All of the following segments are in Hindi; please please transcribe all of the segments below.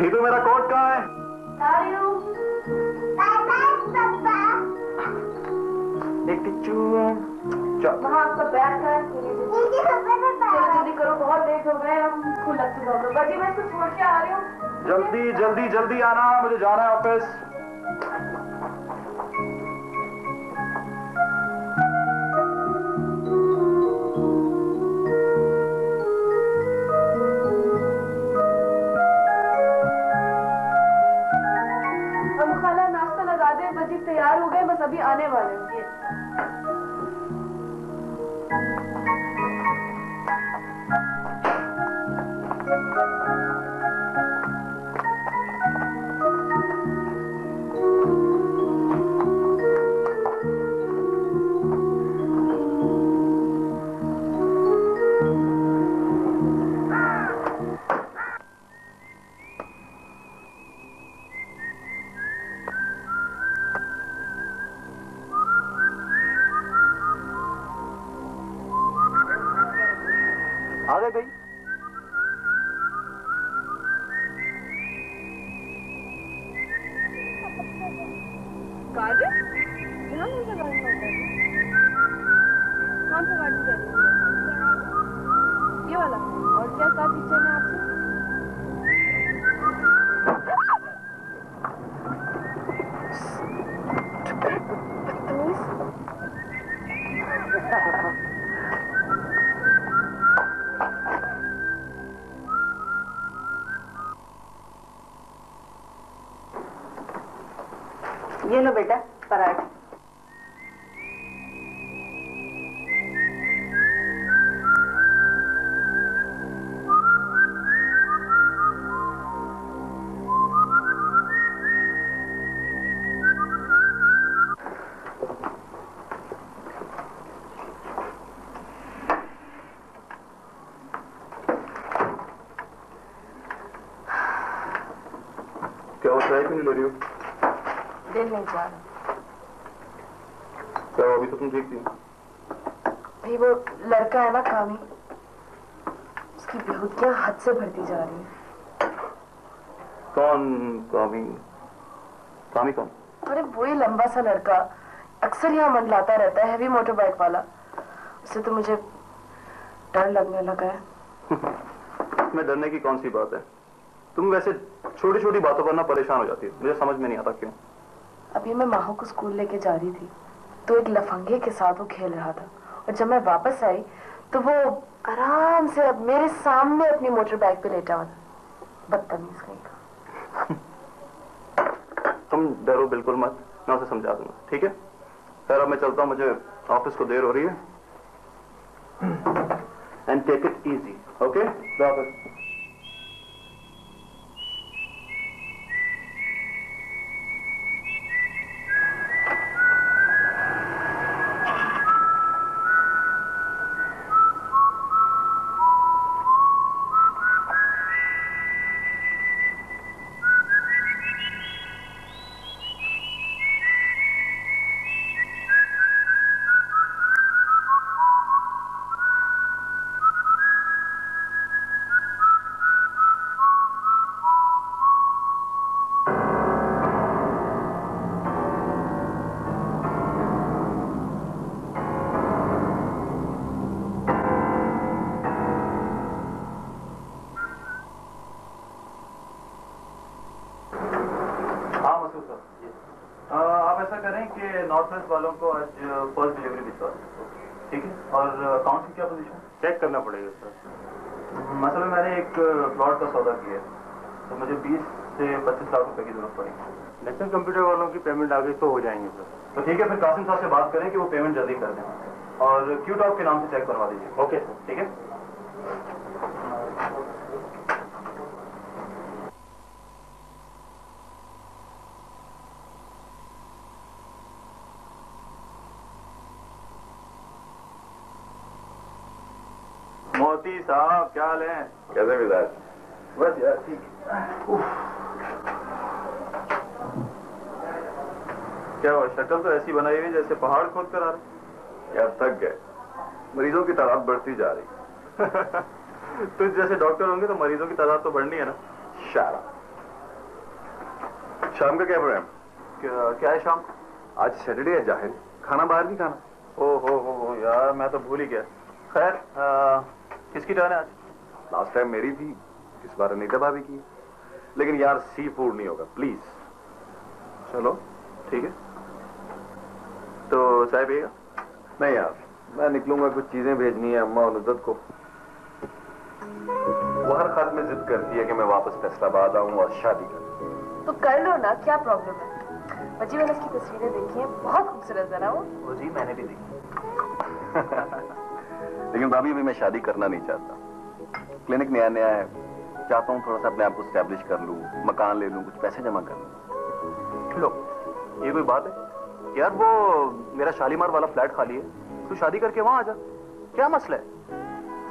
नीतू मेरा कोट कहाँ है? एक टिच्चू वहाँ आपका बैग है। जल्दी करो, बहुत लेट हो गए हम। खुद लगती है बाजी, मैं इसको छोड़ के आ रही हूँ। जल्दी जल्दी जल्दी आना, मुझे जाना है ऑफिस। हम खाला नाश्ता लगा दे, बाजी तैयार हो गए, बस अभी आने वाले हैं। आ गए भाई। गार्डन? यहाँ कौन सा गार्डन होता है? कौन सा गार्डन कहते हैं? ये वाला? और क्या साथ किचन है आपसे? ये लो बेटा पराठा। क्या हो, चाय क्यों नहीं ले रही हो? दिल नहीं जा रहा। क्या अभी तो तुम ठीक थी? भाई वो लड़का है ना कामी, उसकी बेहुदियां हद से बढ़ती जा रही है। कौन कामी? कामी कौन? अरे वही लंबा सा लड़का, अक्सर यहाँ मंडलाता रहता है, हैवी मोटर बाइक वाला। उससे तो मुझे डर लगने लगा है। इसमें डरने की कौन सी बात है? तुम वैसे छोटी छोटी बातों पर ना परेशान हो जाती है, मुझे समझ में नहीं आता क्यों। अभी मैं माहू को स्कूल लेके जा रही थी तो एक लफंगे के साथ वो खेल रहा था, और जब मैं वापस आई तो वो आराम से अब मेरे सामने अपनी मोटर बाइक पे लेटा हुआ था। बदतमीज कहीं का। तुम डरो बिल्कुल मत, मैं उसे समझा दूंगा, ठीक है? फिर अब मैं चलता हूँ, मुझे ऑफिस को देर हो रही है। And take it easy, okay? आप ऐसा करें कि नॉर्थ वेस्ट वालों को आज फर्स्ट डिलीवरी भिजवा दें, ठीक है? और अकाउंट की क्या पोजीशन? चेक करना पड़ेगा सर। मतलब मैंने एक प्लॉट का सौदा किया है, तो मुझे 20 से 25 लाख रुपए की जरूरत पड़ेगी। नेशनल कंप्यूटर वालों की पेमेंट आ गई तो हो जाएंगे सर। तो ठीक है, फिर कासिम साहब से बात करें कि वो पेमेंट जल्दी कर दें, और क्यू टॉप के नाम से चेक करवा दीजिए। ओके सर, ठीक है? मोती साहब क्या हाल है? कैसे मिजाज? बस यार ठीक है। क्या हुआ, शक्ल तो ऐसी बनाई हुई जैसे पहाड़ खोद कर आ रहे। यार थक गए, मरीजों की तादाद बढ़ती जा रही। तो जैसे डॉक्टर होंगे तो मरीजों की तादाद तो बढ़नी है ना। शारा, शाम का क्या प्रोग्राम? क्या है शाम? आज सैटरडे है जाहिर, खाना बाहर नहीं खाना। ओ हो यार, मैं तो भूल ही गया। खैर, किसकी टर्न है आज? लास्ट टाइम मेरी थी, इस बार अनीता भाभी की। लेकिन यार सी फूड नहीं होगा प्लीज। चलो ठीक है, तो चाय पिएगा? नहीं यार, मैं निकलूंगा, कुछ चीजें भेजनी है अम्मा और नुसरत को। वो हर खाल में जिद करती है कि मैं वापस फैसलाबाद आऊं और शादी करूं। तो कर लो ना, क्या प्रॉब्लम है? बच्ची मैंने उसकी तस्वीरें देखी हैं, बहुत खूबसूरत है ना वो। जी मैंने भी देखी। लेकिन भाभी अभी मैं शादी करना नहीं चाहता। क्लिनिक नया नया है, चाहता हूँ थोड़ा सा अपने आप को स्टैब्लिश कर लूं, मकान ले लूं, कुछ पैसे जमा कर लूं। लो, ये कोई बात है यार? वो मेरा शालीमार वाला फ्लैट खाली है, तू शादी करके वहां आ जा, क्या मसला है?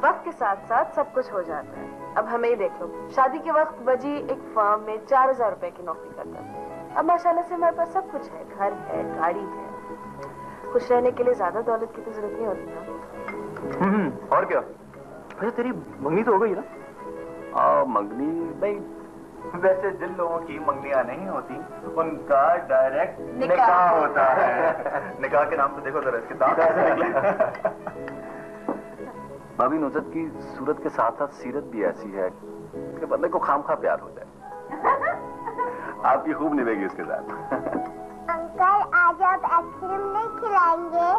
वक्त के साथ साथ सब कुछ हो जाता है। अब हमें ही देख लो, शादी के वक्त बजी एक फर्म में 4000 रुपए की नौकरी करता था। अब माशाल्लाह से हमारे पास सब कुछ है, घर है, गाड़ी है। खुश रहने के लिए ज्यादा दौलत की तो जरूरत नहीं होती ना। और क्या? अच्छा तेरी मंगनी तो हो गई ना? मंगनी नहीं, वैसे जिन लोगों की मंगनियां नहीं होती उनका डायरेक्ट निकाह होता है। निकाह के नाम से देखो जरा इसके दांत ऐसे निकले। भाभी नुसरत की सूरत के साथ साथ सीरत भी ऐसी है कि बंदे को खामखा प्यार हो जाए। आपकी खूब निभेगी उसके साथ। अंकल आज आप आइसक्रीम नहीं खिलाएंगे?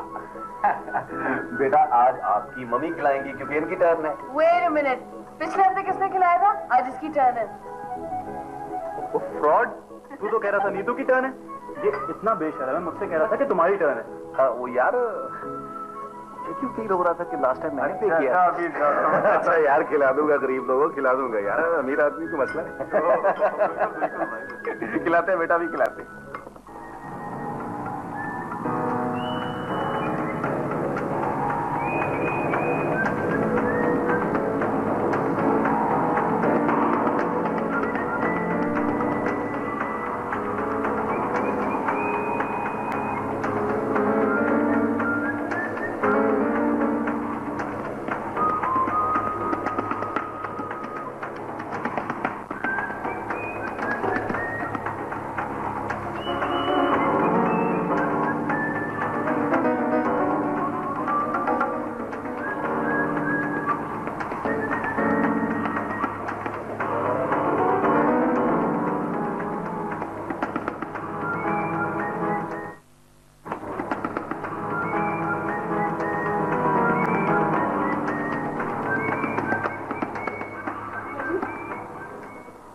बेटा आज आपकी मम्मी खिलाएंगी क्योंकि इनकी टर्न है। वेट अ मिनट, पिछले हफ्ते किसने खिलाया था? आज इसकी टर्न है। फ्रॉड, तू तो कह रहा था नीतू की टर्न है। ये इतना बेशर्म है, मुझसे कह रहा था कि तुम्हारी टर्न है। हाँ वो यार क्यों फील हो रहा था कि लास्ट टाइम मैंने पे किया। अच्छा यार खिला दूंगा, गरीब लोगों को खिला दूंगा यार, अमीर आदमी को मसला है। खिलाते हैं बेटा, भी खिलाते हैं।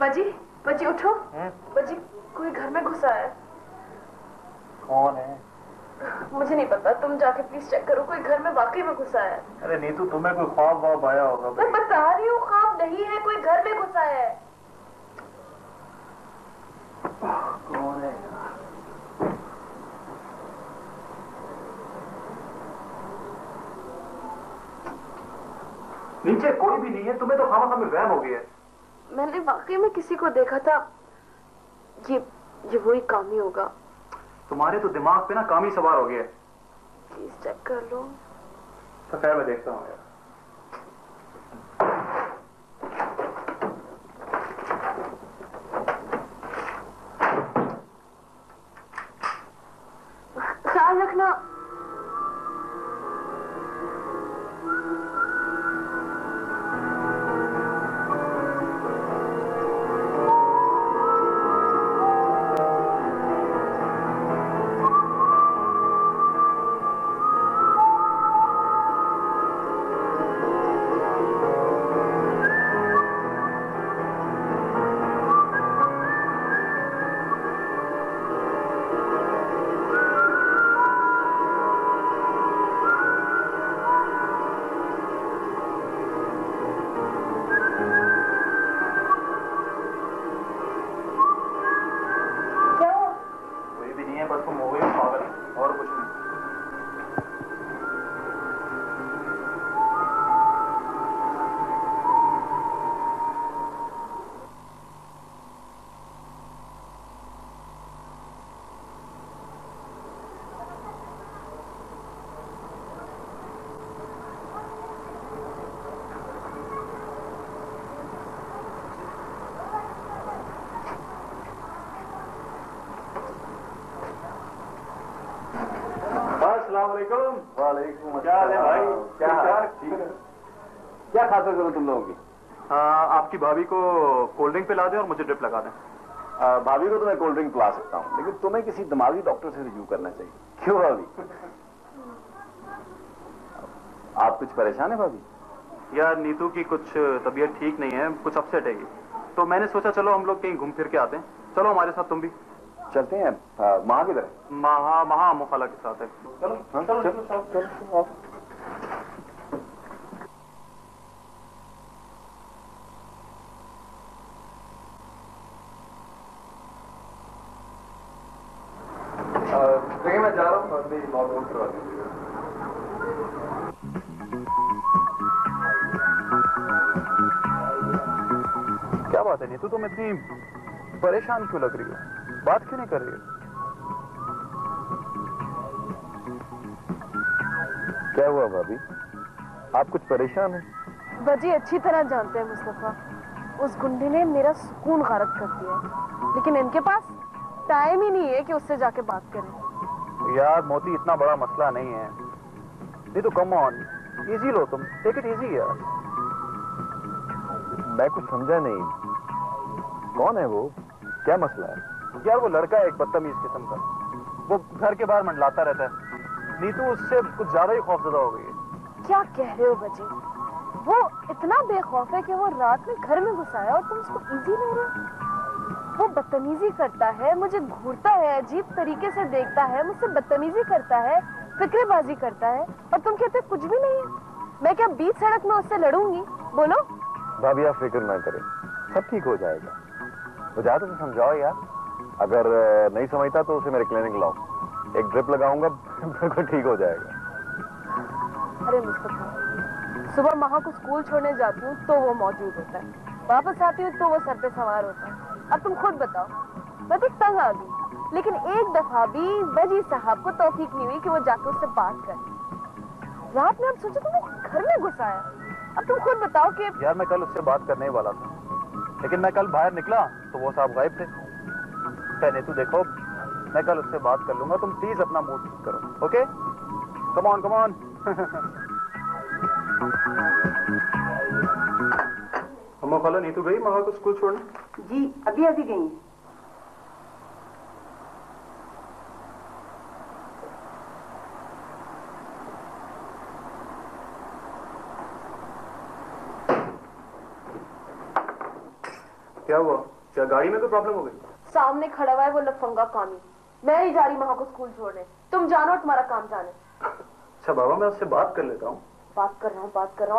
बजी, बजी उठो। बजी, कोई घर में घुसा है। कौन है? मुझे नहीं पता, तुम जाके प्लीज चेक करो, कोई घर में वाकई में घुसा है। अरे नीतू, तुम्हें कोई ख्वाब वाब आया होगा? मैं बता रही हूँ, ख्वाब नहीं है, कोई घर में घुसा है। कौन है? नीचे कोई भी नहीं है, तुम्हें तो खामा में वहम हो गया है। मैंने वाकई में किसी को देखा था। ये वही कामी होगा। तुम्हारे तो दिमाग पे ना कामी सवार हो गया है। प्लीज चेक कर लो। तो खैर मैं देखता हूँ यार। ख्याल रखना। अस्सलाम वालेकुम। वालेकुम क्या हाल है भाई? क्या हाल? ठीक है। क्या खातिर करूं तुम लोगों की? आपकी भाभी को कोल्ड ड्रिंक पिला दें और मुझे ड्रिप लगा दें। भाभी को तो मैं कोल्ड ड्रिंक पिला सकता हूँ, लेकिन तुम्हें किसी दिमागी डॉक्टर से रिव्यू करना चाहिए। क्यों भाभी? आप कुछ परेशान है भाभी? यार नीतू की कुछ तबीयत ठीक नहीं है, कुछ अपसेट है, तो मैंने सोचा चलो हम लोग कहीं घूम फिर के आते हैं। चलो हमारे साथ तुम भी। चलते हैं। महा किधर है? महा मुखाला के साथ है। चलो चलो चलो चलो। देखिए मैं जा रहा हूँ, अपनी लॉग आउट करवा दीजिएगा। क्या बात है नीतू, तुम इतनी परेशान क्यों लग रही हो? बात क्यों नहीं कर रही हो? क्या हुआ भाभी? आप कुछ परेशान हैं? वजी अच्छी तरह जानते हैं मुस्तफा, उस गुंडे ने मेरा सुकून गारत कर दिया, लेकिन इनके पास टाइम ही नहीं है कि उससे जाके बात करें। यार मोती, इतना बड़ा मसला नहीं है। नीतू कम ऑन, इजी लो तुम, टेक इट इजी यार। मैं कुछ समझा नहीं। कौन है वो? क्या मसला है? यार वो लड़का है एक बदतमीज किस्म का, वो घर के बाहर मंडलाता रहता है। नीतू उससे कुछ ज्यादा ही खौफजदा हो गई है। क्या कह रहे हो बजी? वो इतना बेखौफ है कि वो रात में घर में घुस आया और तुम उसको इजी ले रहे हो? वो बदतमीजी करता है, मुझे घूरता है, अजीब तरीके से देखता है, मुझसे बदतमीजी करता है, फिक्रेबाजी करता है, और तुम कहते कुछ भी नहीं है। मैं क्या बीच सड़क में उससे लड़ूंगी? बोलो। भाभी आप फिक्र ना करें, सब ठीक हो जाएगा। वो जाते तो समझाओ यार, अगर नहीं समझता तो उसे मेरे क्लिनिक लाओ, एक ड्रिप लगाऊंगा, बिल्कुल ठीक हो जाएगा। अरे मुस्तफा, सुबह महा को स्कूल छोड़ने जाती हूँ तो वो मौजूद होता है, वापस आती हूँ तो वो सर पे सवार होता है। अब तुम खुद बताओ, मैं तो तंग आ गई, लेकिन एक दफा भी वजी साहब को तौफीक नहीं हुई कि वो जाकर उससे बात करे। रात में हम सोचे तो वो घर में घुस आया। अब तुम खुद बताओ कि यार मैं कल उससे बात करने ही वाला था, लेकिन मैं कल बाहर निकला तो वो साहब गायब थे। पहले तू देखो, मैं कल उससे बात कर लूंगा, तुम प्लीज अपना मूड ठीक करो, okay? Come on come on. अम्मा खाला नीतू गई महा को स्कूल छोड़ने? जी अभी अभी गई हैं। क्या हुआ? क्या गाड़ी में कोई प्रॉब्लम हो गई? सामने खड़ा हुआ है वो लफंगा कामी। मैं नहीं जा रही महा को स्कूल छोड़ने, तुम जानो और तुम्हारा काम जाने। अच्छा बाबा, मैं उससे बात कर लेता हूँ। बात कर रहा हूँ।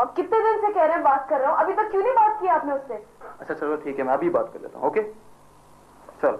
अब कितने दिन से कह रहे हैं बात कर रहा हूँ, अभी तक क्यों नहीं बात की आपने उससे? अच्छा चलो ठीक है, मैं अभी बात कर लेता हूँ, ओके? चलो।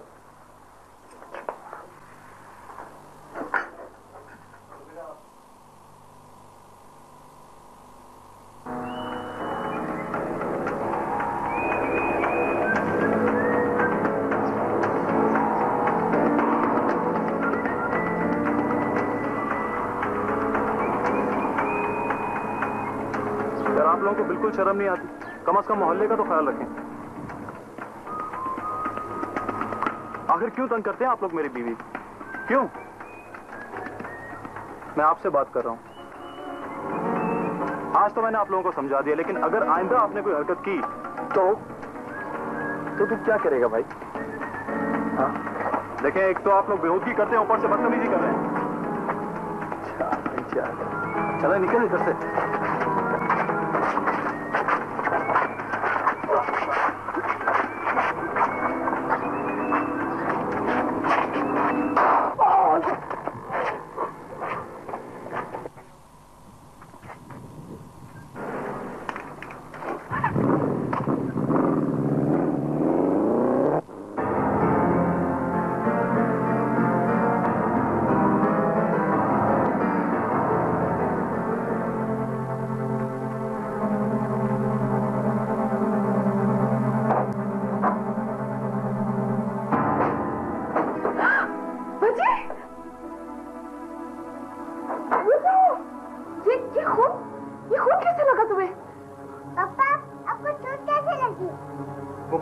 आप लोगों को बिल्कुल शर्म नहीं आती? कम से कम मोहल्ले का तो ख्याल रखें। आखिर क्यों तंग करते हैं आप लोग मेरी बीवी? क्यों? मैं आपसे बात कर रहा हूं। आज तो मैंने आप लोगों को समझा दिया, लेकिन अगर आइंदा आपने कोई हरकत की तो तू क्या करेगा भाई? हाँ? देखें, एक तो आप लोग बेहूदगी करते हैं, ऊपर से बदतमीजी कर रहे हैं। चलो निकल इधर से।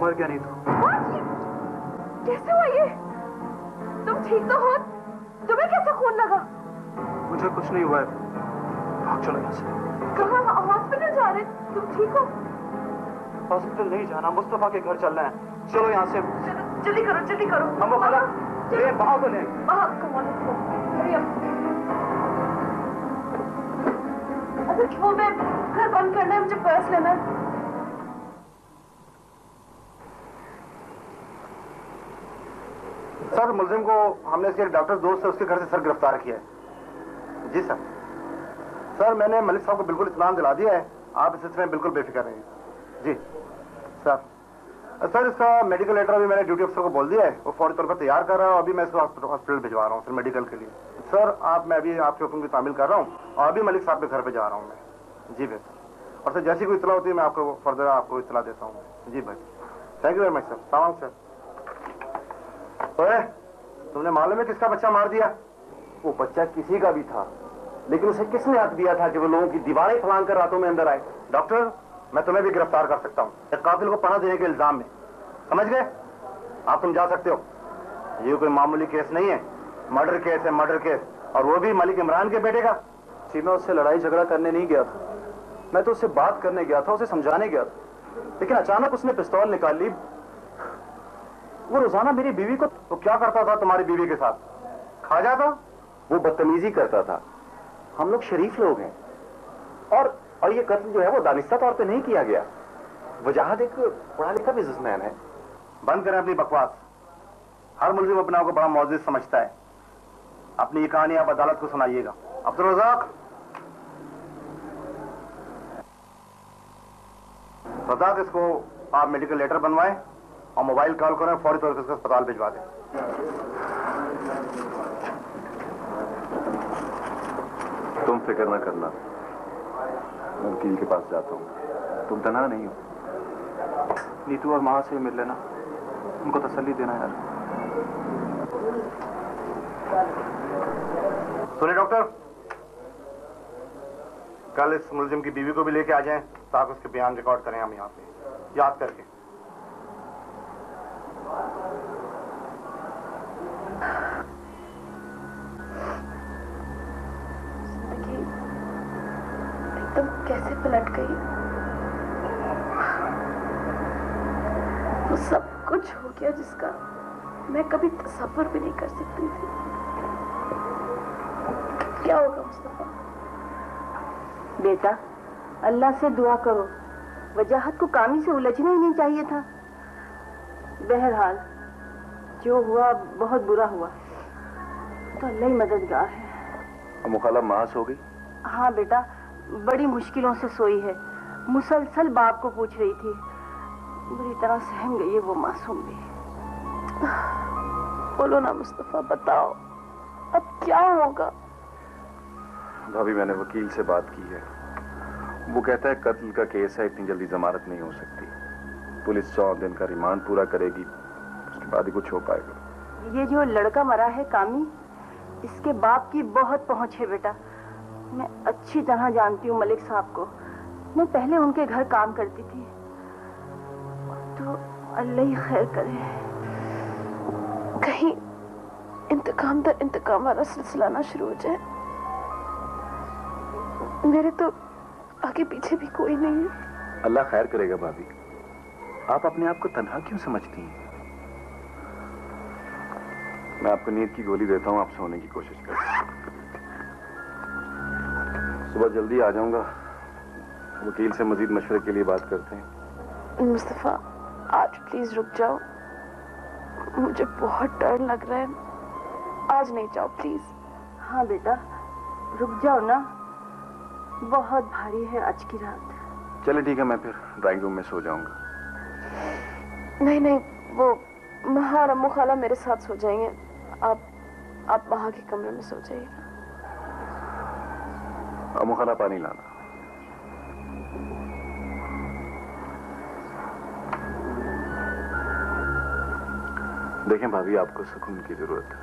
मर गया नहीं तो कैसे हुआ ये? तुम ठीक तो हो? तुम्हें कैसे खून लगा? मुझे कुछ नहीं हुआ है, भाग चलो यहाँ से। कहाँ? हॉस्पिटल जा रहे? तुम ठीक हो? हॉस्पिटल नहीं जाना, मुस्तफा के घर चलना है। चलो यहाँ से। चलो जल्दी करो, जल्दी करो। हम वो खाला ले भाग तो ले। Come on, hurry up. अच्छा क्यों, मैं घर बंद करना है, मुझे पर्स लेना है। सर, मुलजिम को हमने इसके एक डॉक्टर दोस्त है, उसके घर से सर गिरफ्तार किया है। जी सर। सर, मैंने मलिक साहब को बिल्कुल इत्मीनान दिला दिया है, आप इस सिलसिले में बिल्कुल बेफिक्र रहिए। जी सर। सर, इसका मेडिकल लेटर अभी मैंने ड्यूटी अफसर को बोल दिया है, वो फौरी तौर पर तैयार कर रहा है। अभी मैं इसको हॉस्पिटल भिजवा रहा हूँ सर, मेडिकल के लिए। सर, मैं अभी आपके हुक्म की तामील कर रहा हूँ और अभी मलिक साहब के घर पे जा रहा हूँ मैं। जी भाई सर। और सर, जैसी कोई इतला होती है मैं आपको फर्दर आपको इतला देता हूँ। जी भाई, thank you very much sir. सलाम सर। ओए, तुमने मालूम है किसका बच्चा मार दिया? वो बच्चा किसी का भी था, लेकिन उसे किसने हक दिया था कि वो लोगों की दीवारें फलांग कर रातों में अंदर आए? डॉक्टर, मैं तुम्हें भी गिरफ्तार कर सकता हूँ एक कातिल को पनाह देने के इल्जाम में, समझ गए? आप तुम जा सकते हो। ये कोई मामूली केस नहीं है, मर्डर केस है, मर्डर केस। और वो भी मलिक इमरान के बेटे का। जी, मैं उससे लड़ाई झगड़ा करने नहीं गया था, मैं तो उससे बात करने गया था, उसे समझाने गया था, लेकिन अचानक उसने पिस्तौल निकाल ली। वो रोजाना मेरी बीवी को। तो क्या करता था तुम्हारी बीवी के साथ? खा जाता? वो बदतमीजी करता था। हम लोग शरीफ लोग हैं, और ये कत्ल जो है वो दानिस्ता तौर पे नहीं किया गया। वजाहत एक पढ़ा लिखा बिजनेसमैन है। बंद करें अपनी बकवास। हर मुल्जिम अपने आप को बड़ा मौजिज समझता है। अपनी ये कहानी आप अदालत को सुनाइएगा। अब्दुल रज़ाक, रज़ाक, इसको आप मेडिकल लेटर बनवाएं और मोबाइल कॉल करें, फौरी तौर पर इसको अस्पताल भिजवा दें। तुम फिक्र न करना, मैं वकील के पास जाता हूँ। तुम तनहा नहीं हो। नीतू और माँ से मिल लेना, उनको तसल्ली देना यार। सुनिए डॉक्टर, कल इस मुलजिम की बीवी को भी लेके आ जाएं ताकि उसके बयान रिकॉर्ड करें हम यहाँ पे, याद करके। जिंदगी एकदम कैसे पलट गई। वो सब कुछ हो गया जिसका मैं कभी तसव्वुर भी नहीं कर सकती थी। क्या होगा मुस्तफा? बेटा, अल्लाह से दुआ करो, वजाहत को कामी से उलझना ही नहीं चाहिए था। बहरहाल जो हुआ बहुत बुरा हुआ, तो अल्लाह ही मददगार है। मुखाला मां सो गई? हाँ बेटा, बड़ी मुश्किलों से सोई है, मुसलसल बाप को पूछ रही थी। बुरी तरह सहम गई है वो मासूम भी। बोलो ना मुस्तफा, बताओ अब क्या होगा? भाभी, मैंने वकील से बात की है, वो कहता है कत्ल का केस है, इतनी जल्दी जमानत नहीं हो सकती। पुलिस 100 दिन का रिमांड पूरा करेगी, उसके बाद ही कुछ हो पाएगा। ये जो लड़का मरा है कामी, इसके बाप की बहुत पहुंच है बेटा। मैं अच्छी तरह जानती हूँ मलिक साहब को, मैं पहले उनके घर काम करती थी। तो अल्लाह ही खैर करे। कहीं इंतकाम दर इंतकाम वाला सिलसिला ना शुरू हो जाए। मेरे तो आगे पीछे भी कोई नहीं है। अल्लाह खैर करेगा भाभी, आप अपने आप को तन्हा क्यों समझती हैं? मैं आपको नींद की गोली देता हूं, आप सोने की कोशिश करें। सुबह जल्दी आ जाऊंगा, वकील से मजीद मशवरे के लिए बात करते हैं। मुस्तफा, आज प्लीज रुक जाओ, मुझे बहुत डर लग रहा है। आज नहीं जाओ प्लीज। हाँ बेटा, रुक जाओ ना, बहुत भारी है आज की रात। चले ठीक है, मैं फिर ड्राइंग रूम में सो जाऊंगा। नहीं नहीं, वो महा और अम्मू खाला मेरे साथ सो जाएंगे। आप वहां के कमरे में सो जाइएगा। अम्मू खाला पानी लाना। देखें भाभी, आपको सुकून की जरूरत है,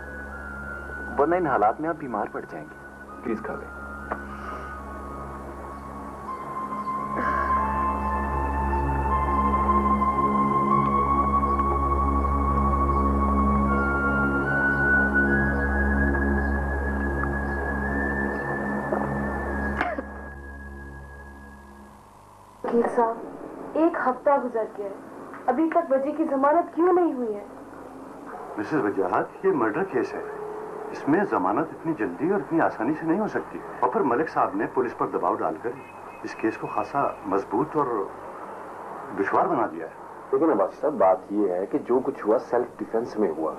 वरना इन हालात में आप बीमार पड़ जाएंगे। प्लीज खा लें। वकील साहब, 1 हफ्ता गुजर गया है, अभी तक वजी की जमानत क्यों नहीं हुई है? मिसेस वजाहत, ये मर्डर केस है, इसमें जमानत इतनी जल्दी और इतनी आसानी से नहीं हो सकती। और फिर मलिक साहब ने पुलिस पर दबाव डालकर इस केस को खासा मजबूत और दुश्वार बना दिया है। लेकिन अब्बासी साहब, बात ये है कि जो कुछ हुआ सेल्फ डिफेंस में हुआ,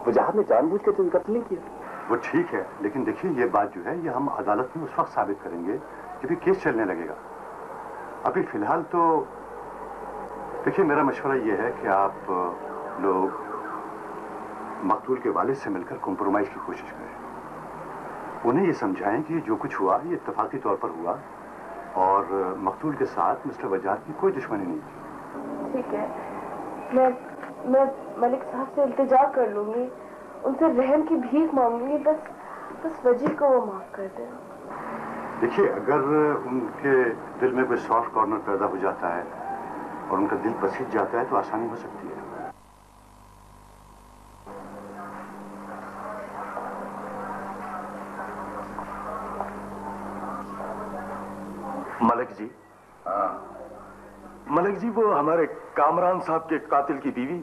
वजाहत ने जानबूझ कर तो कत्ल नहीं किया। वो ठीक है, लेकिन देखिए ये बात जो है ये हम अदालत में उस वक्त साबित करेंगे कि भी केस चलने लगेगा। अभी फिलहाल तो देखिए, मेरा मशवरा ये है कि आप लोग मकतूल के वालिद से मिलकर कॉम्प्रोमाइज की कोशिश करें। उन्हें ये समझाएं कि जो कुछ हुआ ये इत्तेफाकी तौर पर हुआ और मकतूल के साथ मिस्टर वजाहत की कोई दुश्मनी नहीं थी। ठीक है, मैं मलिक साहब से इल्तिजा कर लूंगी, उनसे रहम की भीख मांगूंगी, बस वजी को वो माफ कर दें। देखिए, अगर उनके दिल में कोई सॉफ्ट कॉर्नर पैदा हो जाता है और उनका दिल पसीज जाता है तो आसानी हो सकती है। मलिक जी। मलिक जी, वो हमारे कामरान साहब के कातिल की बीवी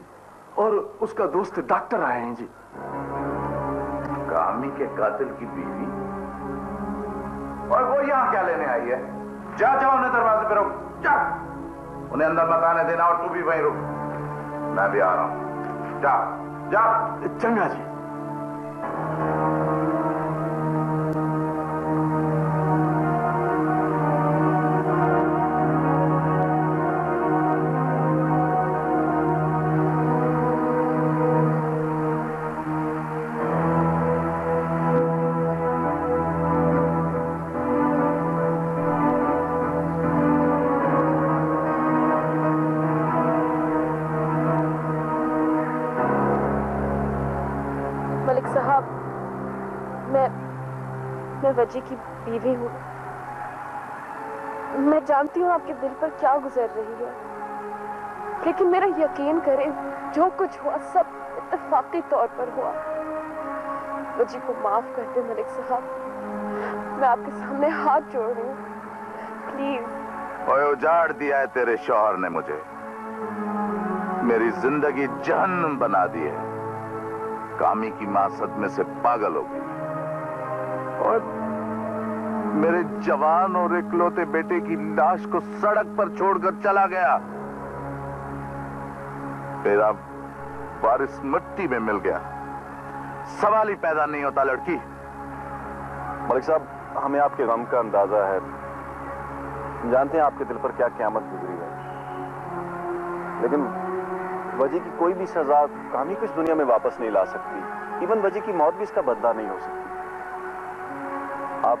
और उसका दोस्त डॉक्टर आए हैं जी। कामी के कातिल की बीवी? और वो यहां क्या लेने आई है? जा उन्हें दरवाजे पे रोक, जा। उन्हें अंदर मत आने देना और तू भी वहीं रुक, मैं भी आ रहा हूं। जा। चंगा जी। मलिक साहब, मैं वजी की बीवी हूँ। मैं जानती हूँ आपके दिल पर क्या गुजर रही है, लेकिन मेरा यकीन करें, जो कुछ हुआ सब इत्तेफाकी तौर पर हुआ। वजी को माफ कर दे मलिक साहब, मैं आपके सामने हाथ जोड़ रही हूँ, प्लीज। ओए, उजाड़ दिया है तेरे शौहर ने मुझे, मेरी जिंदगी जहन्नुम बना दी है। कामी की मां सदमे से पागल हो गई और मेरे जवान और इकलौते बेटे की लाश को सड़क पर छोड़कर चला गया। तेरा वारिस मिट्टी में मिल गया, सवाल ही पैदा नहीं होता लड़की। मलिक साहब, हमें आपके गम का अंदाजा है, जानते हैं आपके दिल पर क्या क़यामत गुजरी है, लेकिन वजी की कोई भी सजा कामी को इस दुनिया में वापस नहीं ला सकती। इवन वजी की मौत भी इसका बदला नहीं हो सकती। आप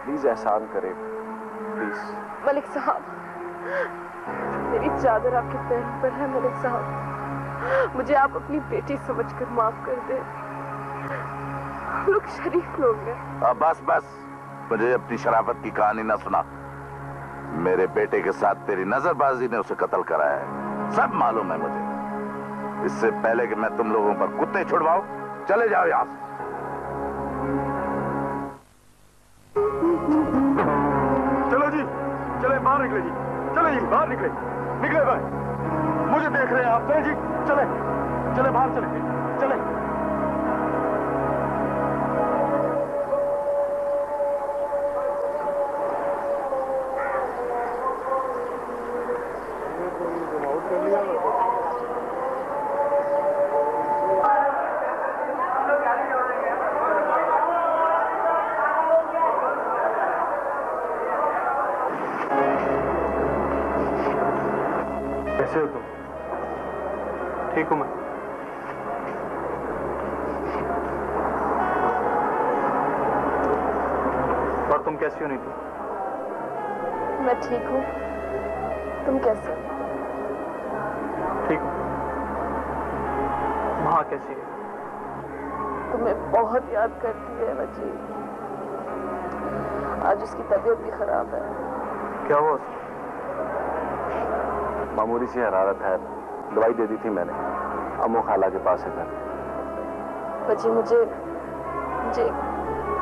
प्लीज एहसान करें, प्लीज। मलिक साहब, मेरी चादर आपके पैरों पर है मलिक साहब, मुझे आप अपनी बेटी समझकर माफ कर दें। हम लोग शरीफ लोग हैं। बस, मुझे अपनी शराफत की कहानी ना सुना। मेरे बेटे के साथ तेरी नजरबाजी ने उसे कत्ल कराया है, सब मालूम है मुझे। इससे पहले कि मैं तुम लोगों पर कुत्ते छुड़वाऊं, चले जाओ यहां से। चलो जी, चले बाहर निकले जी, चले जी बाहर निकले भाई, मुझे देख रहे हैं आप। चले जी, चले बाहर चले। कैसे हो तुम? ठीक हूं मैं। और तुम कैसी हो नीतू? मैं ठीक हूँ, तुम कैसे हो? ठीक हूँ। माँ कैसी है? तुम्हें बहुत याद करती है वजी, आज उसकी तबीयत भी खराब है। क्या हुआ उसको? मामूली सी हरारत है, दवाई दे दी थी मैंने, अम्मू खाला के पास है घर। वजी, मुझे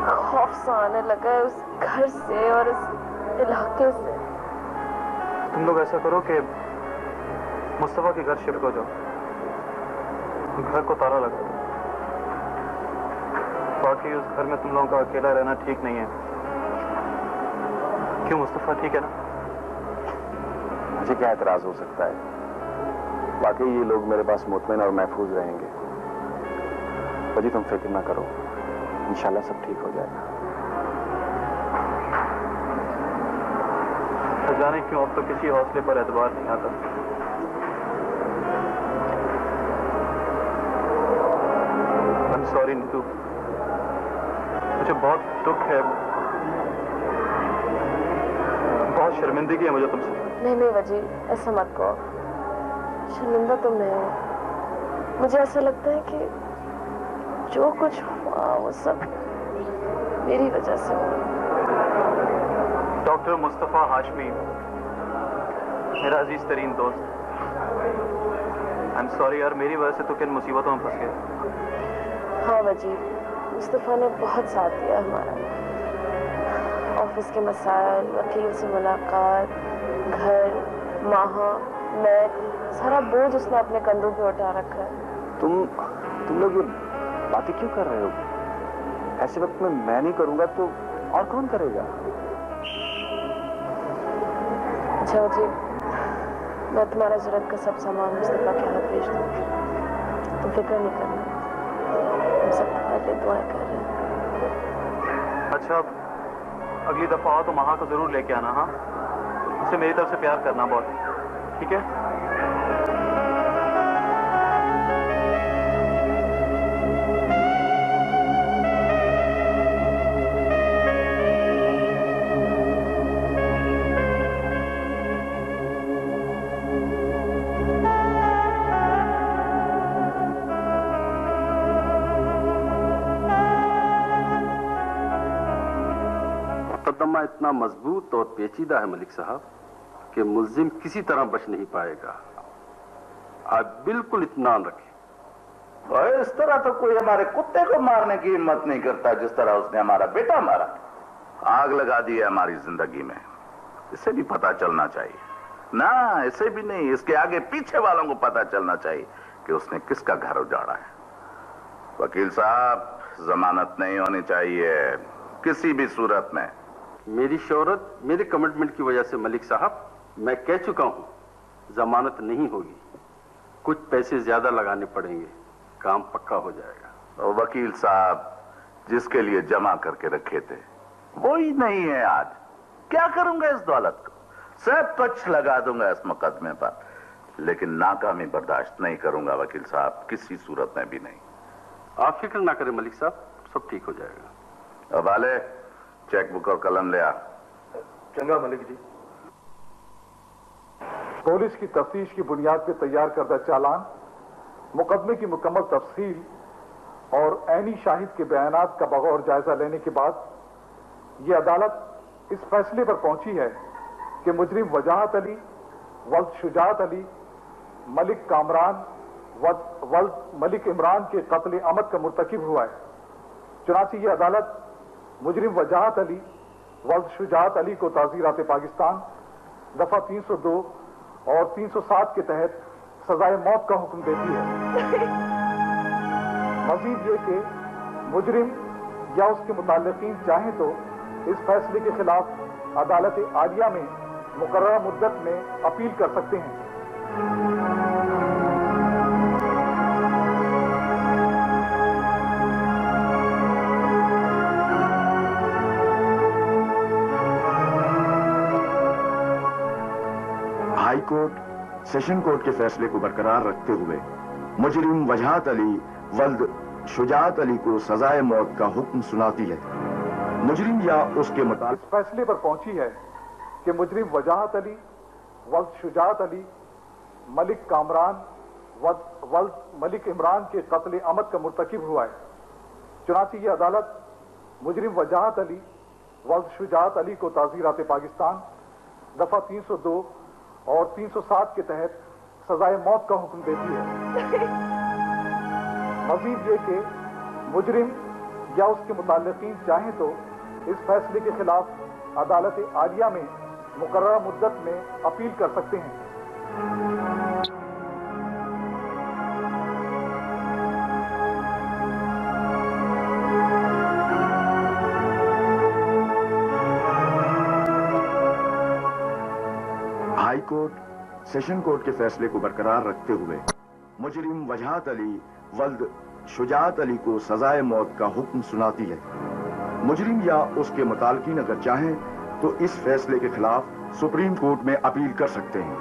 खौफ सा आने लगा है उस घर से और इस इलाके से। तुम लोग ऐसा करो कि मुस्तफा के घर शिफ्ट हो जाओ, घर को ताला लगा दो। बाकी उस घर में तुम लोगों का अकेला रहना ठीक नहीं है। क्यों मुस्तफा, ठीक है ना? मुझे क्या एतराज हो सकता है? वाकई ये लोग मेरे पास मुतमईन और महफूज रहेंगे। वजी तुम फिक्र ना करो, इंशाल्लाह सब ठीक हो जाएगा। जाने क्यों अब तो किसी हौसले पर एतबार नहीं आता। I'm sorry नीतू, मुझे बहुत दुख है, बहुत शर्मिंदगी है मुझे तुमसे। नहीं वजी, ऐसा मत कहो। शर्मिंदा तो मैं हूँ। मुझे ऐसा लगता है कि जो कुछ हुआ वो सब मेरी वजह से हुआ। डॉक्टर मुस्तफा हाशमी, मेरा अजीज तरीन दोस्त, आई एम सॉरी यार, मेरी वजह से तो किन मुसीबतों में फंस गया। हाँ वजी, मुस्तफा ने बहुत साथ दिया हमारा। ऑफिस के मसाइल, वकील से मुलाकात, घर, माहा, मैं, सारा बोझ उसने अपने कंधों पे उठा रखा है। तुम लोग ये बातें क्यों कर रहे हो? ऐसे वक्त में मैं नहीं करूंगा तो और कौन करेगा? अच्छा जी, मैं तुम्हारा जरूरत का सब सामान मुस्तफा के हाथ भेज दूंगी। तुम फिक्र नहीं करना, हम सब तुम्हारे लिए दुआएं कर रहे हैं। अच्छा, अगली दफा आओ तो महा को जरूर लेके आना। हाँ, उसे मेरी तरफ से प्यार करना बहुत, ठीक है? मुकदमा इतना मजबूत और पेचीदा है मलिक साहब कि मुल्जिम किसी तरह बच नहीं पाएगा। आप बिल्कुल इत्मीनान रखें। और इस तरह तो कोई हमारे कुत्ते को मारने की हिम्मत नहीं करता जिस तरह उसने हमारा बेटा मारा। आग लगा दी है हमारी जिंदगी में, इसे भी पता चलना चाहिए ना। इसे भी नहीं, इसके आगे पीछे वालों को पता चलना चाहिए कि उसने किसका घर उजाड़ा है। वकील साहब, जमानत नहीं होनी चाहिए किसी भी सूरत में। मेरी शोहरत, मेरे कमिटमेंट की वजह से मलिक साहब, मैं कह चुका हूं जमानत नहीं होगी। कुछ पैसे ज्यादा लगाने पड़ेंगे, काम पक्का हो जाएगा। और वकील साहब, जिसके लिए जमा करके रखे थे वो ही नहीं है आज। क्या करूंगा इस दौलत को? सब कुछ लगा दूंगा इस मुकदमे पर, लेकिन नाकामी बर्दाश्त नहीं करूंगा वकील साहब, किसी सूरत में भी नहीं। आप फिक्र ना करें मलिक साहब, सब ठीक हो जाएगा। अब आले, चेकबुक और कलम ले आ। चंगा मलिक जी। पुलिस की तफ्तीश की बुनियाद पर तैयार करदा चालान, मुकदमे की मुकम्मल तफसील और ऐनी शाहिद के बयानात का बगौर जायजा लेने के बाद ये अदालत इस फैसले पर पहुंची है कि मुजरिम वजाहत अली वल्द शुजात अली, मलिक कामरान वल्द मलिक इमरान के कत्ल अमद का मुर्तकिब हुआ है। चुनांचे ये अदालत मुजरिम वजाहत अली वल्द शुजात अली को ताज़ीरात पाकिस्तान दफा 302 और 307 के तहत सजाए मौत का हुक्म देती है। मजीद ये कि मुजरिम या उसके मुताल्लिकीन चाहें तो इस फैसले के खिलाफ अदालत आलिया में मुकर्ररा मुद्दत में अपील कर सकते हैं। हाई कोर्ट सेशन कोर्ट के फैसले को बरकरार रखते हुए मुजरिम वजाहत अली वल्द शुजात अली को सजाए मौत का हुक्म सुनाती है। मुजरिम या उसके मुताबिक इस फैसले पर पहुंची है कि मुजरिम वजाहत अली वल्द शुजात अली, मलिक कामरान वल्द मलिक इमरान के कत्ल अमद का मुर्तकिब हुआ है। चुनांचे ये अदालत मुजरिम वजाहत अली वल्द शुजात अली को ताज़ीरात पाकिस्तान दफा 302 और 307 के तहत सजाए मौत का हुक्म देती है। मजीद ये कि मुजरिम या उसके मुताल्लिकीन चाहें तो इस फैसले के खिलाफ अदालत आलिया में मुकर्ररा मुद्दत में अपील कर सकते हैं। हाई कोर्ट सेशन कोर्ट के फैसले को बरकरार रखते हुए मुजरिम वजहत अली वल्द शुजात अली को सजाए मौत का हुक्म सुनाती है। मुजरिम या उसके मुताल्लिकीन अगर चाहें तो इस फैसले के खिलाफ सुप्रीम कोर्ट में अपील कर सकते हैं।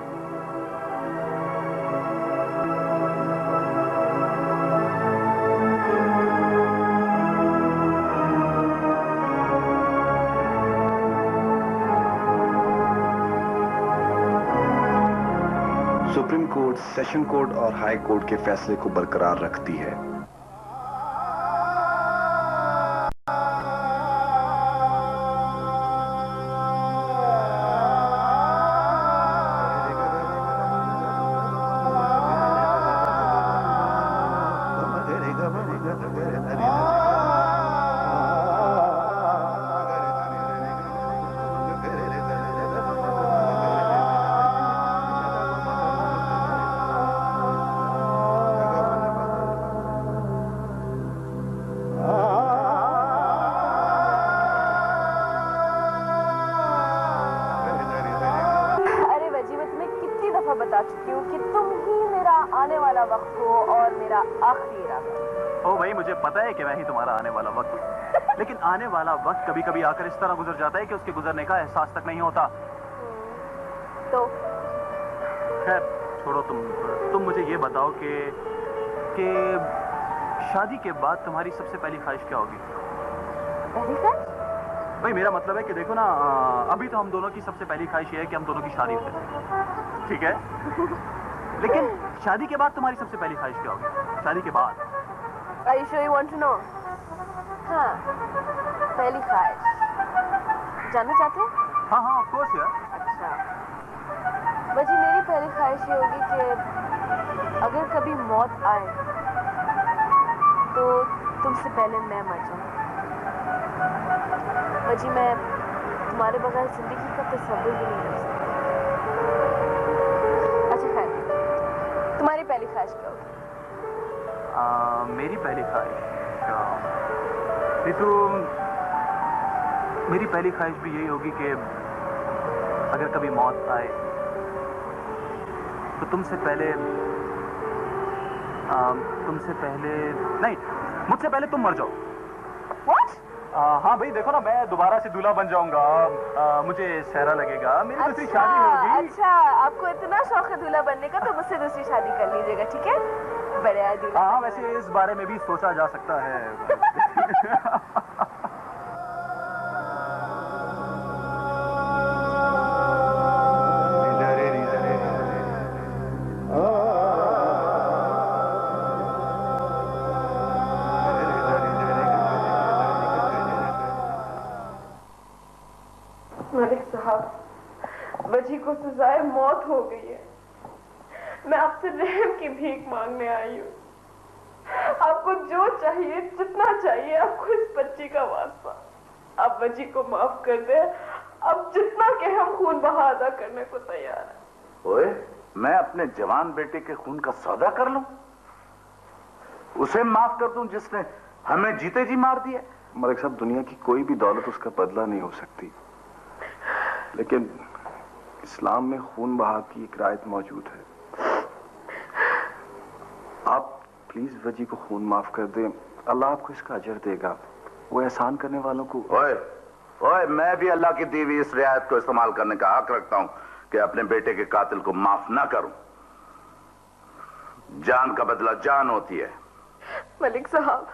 सुप्रीम कोर्ट सेशन कोर्ट और हाई कोर्ट के फैसले को बरकरार रखती है। बता चुकी हूँ कि तुम ही मेरा आने वाला वक्त हो और मेरा आखिरी इरादा। ओ भाई, मुझे पता है कि मैं ही तुम्हारा आने वाला वक्त हूँ। लेकिन आने वाला वक्त कभी कभी आकर इस तरह गुजर जाता है कि उसके गुजरने का एहसास तक नहीं होता। तो खैर छोड़ो, तुम मुझे ये बताओ कि शादी के बाद तुम्हारी सबसे पहली ख्वाहिश क्या होगी? पहली ख्वाहिश? भाई मेरा मतलब है कि देखो ना, अभी तो हम दोनों की सबसे पहली ख्वाहिश ये है कि हम दोनों की शादी हो जाए, ठीक है? लेकिन शादी के बाद तुम्हारी सबसे पहली ख्वाहिश क्या होगी? शादी के बाद? Are you sure you want to know? हाँ, पहली ख्वाहिश जानना चाहते हैं? हाँ हाँ, of course यार। अच्छा, वजी मेरी पहली ख्वाहिश ये होगी कि अगर कभी मौत आए तो तुमसे पहले मैं मर जाऊँ। वजी मैं तुम्हारे बगैर जिंदगी का तस्वीर भी नहीं कर सकती। अच्छा खैर, तुम्हारी पहली ख्वाहिश क्या होगी? मेरी पहली ख्वाहिश तो मेरी पहली ख्वाहिश भी यही होगी कि अगर कभी मौत आए तो तुमसे पहले नहीं, मुझसे पहले तुम मर जाओ। What? हाँ भाई देखो ना, मैं दोबारा से दूल्हा बन जाऊंगा, मुझे सहरा लगेगा, मेरी दूसरी शादी होगी। अच्छा, आपको इतना शौक है दूल्हा बनने का तो मुझसे दूसरी शादी कर लीजिएगा, ठीक है? बड़े आदमी। हाँ, वैसे इस बारे में भी सोचा जा सकता है। मलिक साहब, वजी को सजाए मौत हो गई है। मैं आपसे रहम की भीख मांगने आई हूँ। आपको जो चाहिए, जितना चाहिए, आपको इस बच्ची का वास्ता। आप वजी को माफ कर दे। अब जितना के हम खून बहा अदा करने को तैयार हैं। ओए, मैं अपने जवान बेटे के खून का सौदा कर लूं? उसे माफ कर दूं जिसने हमें जीते जी मार दिया? मलिक साहब, दुनिया की कोई भी दौलत उसका बदला नहीं हो सकती, लेकिन इस्लाम में खून बहा की एक रायत मौजूद है। आप प्लीज वजी को खून माफ कर दें, अल्लाह आपको इसका अजर देगा। वो एहसान करने वालों को। ओए, मैं भी अल्लाह की दी हुई इस रियायत को इस्तेमाल करने का हक रखता हूं कि अपने बेटे के कातिल को माफ ना करूं। जान का बदला जान होती है। मलिक साहब,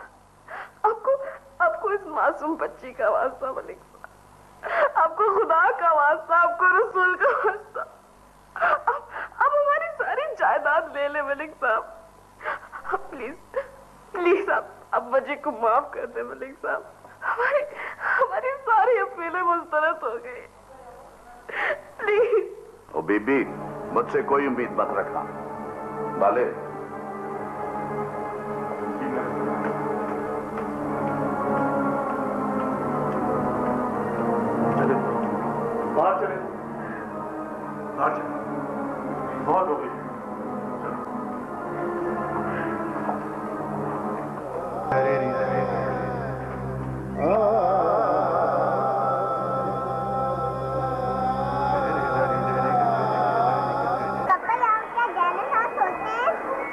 आपको इस मासूम बच्ची का वास्ता, मलिक साहब, आपको खुदा का वास्ता, आपको रसूल का वास्ता, आप हमारी सारी जायदाद ले ले मलिक साहब। प्लीज आप वजी को माफ कर दे मलिक साहब। हमारी सारी अपीलें मुस्तरद हो गई। प्लीज। ओ बीबी, मुझसे कोई उम्मीद मत रखना। बाले, बाहर चले। बाहर चलो, बहुत हो गई।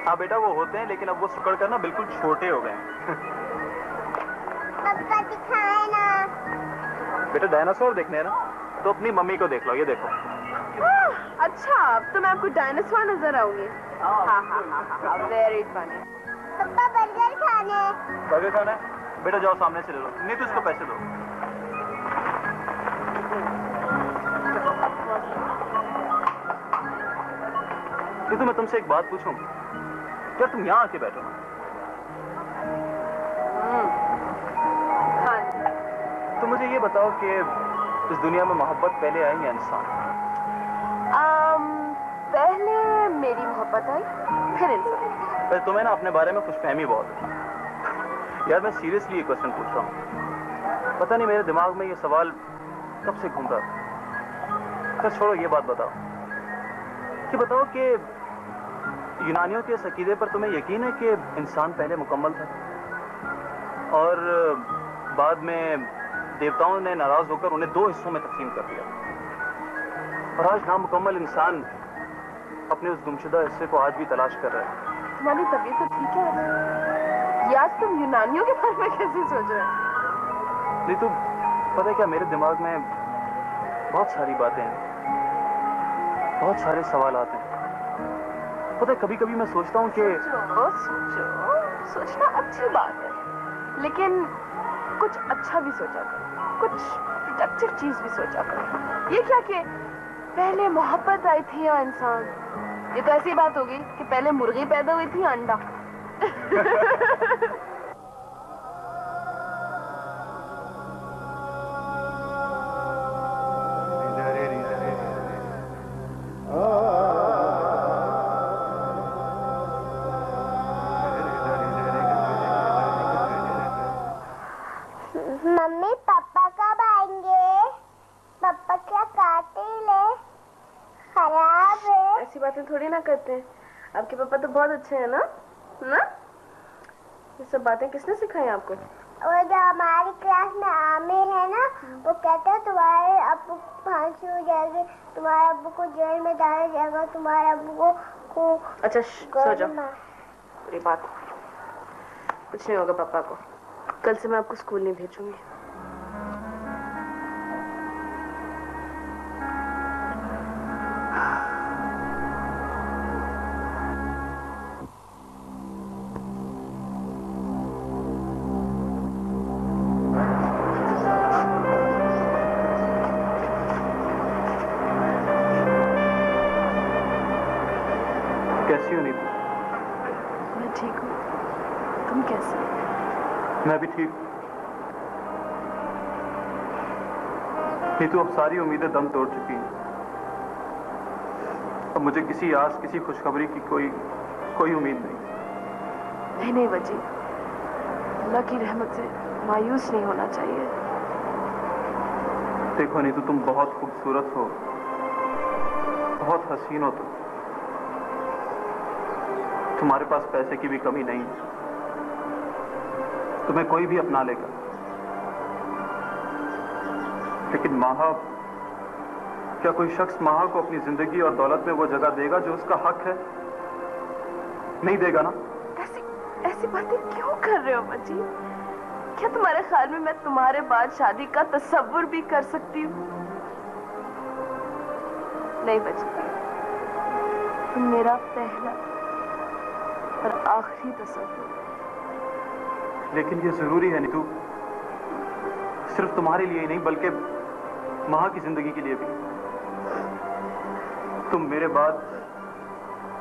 हाँ बेटा वो होते हैं, लेकिन अब वो सिकुड़ कर ना बिल्कुल छोटे हो गए हैं। पापा दिखाए ना। बेटा डायनासोर देखने हैं ना, तो अपनी मम्मी को देख लो, ये देखो। अच्छा, अब तो मैं आपको डायनासोर नजर आऊंगी। हाँ, वेरी फनी। पापा बर्गर खाने। बर्गर खाना है? बेटा जाओ सामने से ले लो, नहीं तो उसको पैसे दो। ये तो मैं तुमसे एक बात पूछूं, क्या तुम यहाँ आके बैठो ना? हाँ। तो मुझे ये बताओ कि इस दुनिया में मोहब्बत पहले आई या इंसान? पहले मेरी मोहब्बत आई, फिर इंसान। वैसे तुम्हें ना अपने बारे में खुशफहमी बहुत है। यार मैं सीरियसली ये क्वेश्चन पूछ रहा हूँ, पता नहीं मेरे दिमाग में ये सवाल कब से घूम रहा था। तो छोड़ो ये बात बताओ कि यूनानियों के इस अकीदे पर तुम्हें यकीन है कि इंसान पहले मुकम्मल था और बाद में देवताओं ने नाराज होकर उन्हें दो हिस्सों में तकसीम कर दिया, और आज नामुकम्मल इंसान अपने उस गुमशुदा हिस्से को आज भी तलाश कर रहा है। तुम्हारी तबीयत तो ठीक है? आज तुम यूनानियों के बारे में कैसे सोच रहे हो? नहीं तो पता है क्या, मेरे दिमाग में बहुत सारी बातें हैं, बहुत सारे सवाल आते हैं। पता है कभी कभी मैं सोचता हूँ कि सोचना अच्छी बात है, लेकिन कुछ अच्छा भी सोचा करो, कुछ प्रोडक्टिव चीज भी सोचा करो। ये क्या कि पहले मोहब्बत आई थी या इंसान? ये तो ऐसी बात होगी कि पहले मुर्गी पैदा हुई थी या अंडा। मम्मी पापा कब आएंगे? पापा क्या कातिल है? खराब है। ऐसी बातें थोड़ी ना करते हैं। आपके पापा तो बहुत अच्छे हैं ना? ये सब बातें किसने सिखाई आपको? और जो हमारी क्लास में आमिर है ना, वो कहता है तुम्हारे अब्बू को फांसी हो जाएगी, तुम्हारे अब्बू को जेल में डाला जाएगा, तुम्हारे अब्बू को अच्छा सो जाओ। बुरी बात, कुछ नहीं होगा पापा को। कल से मैं आपको स्कूल नहीं भेजूंगी। कैसी हो नीतू? मैं ठीक हूँ, तुम कैसे हो? मैं भी ठीक। नीतू अब सारी उम्मीदें दम तोड़ चुकी हैं। अब मुझे किसी आस, किसी खुशखबरी की कोई उम्मीद नहीं। नहीं वजी, अल्लाह की रहमत से मायूस नहीं होना चाहिए। देखो नीतू, तुम बहुत खूबसूरत हो, बहुत हसीन हो तुम। तुम्हारे पास पैसे की भी कमी नहीं है, तुम्हें कोई भी अपना लेगा। लेकिन माहा, क्या कोई शख्स माहा को अपनी जिंदगी और दौलत में वो जगह देगा जो उसका हक है? नहीं देगा ना। ऐसी बातें क्यों कर रहे हो मजी? क्या तुम्हारे ख्याल में मैं तुम्हारे बाद शादी का तसव्वुर भी कर सकती हूँ? नहीं बची, तुम मेरा पहला और आखिरी तसव्वुर। लेकिन ये जरूरी है नीतू, सिर्फ तुम्हारे लिए ही नहीं बल्कि माँ की जिंदगी के लिए भी। तुम मेरे बाद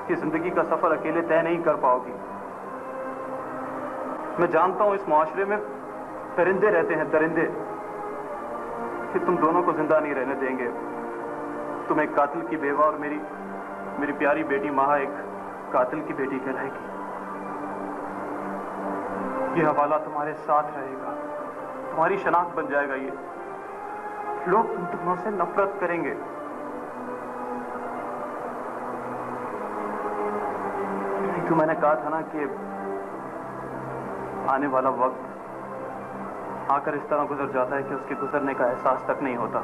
की जिंदगी का सफर अकेले तय नहीं कर पाओगी। मैं जानता हूं इस मुआशरे में दरिंदे रहते हैं, दरिंदे, कि तुम दोनों को जिंदा नहीं रहने देंगे। तुम एक कातिल की बेवा और मेरी प्यारी बेटी माहा एक कातिल की बेटी कहलाएगी। ये हवाला तुम्हारे साथ रहेगा, तुम्हारी शनाख्त बन जाएगा। ये लोग तुम दोनों से नफरत करेंगे, तो मैंने कहा था ना कि आने वाला वक्त आकर इस तरह गुजर जाता है कि उसके गुजरने का एहसास तक नहीं होता।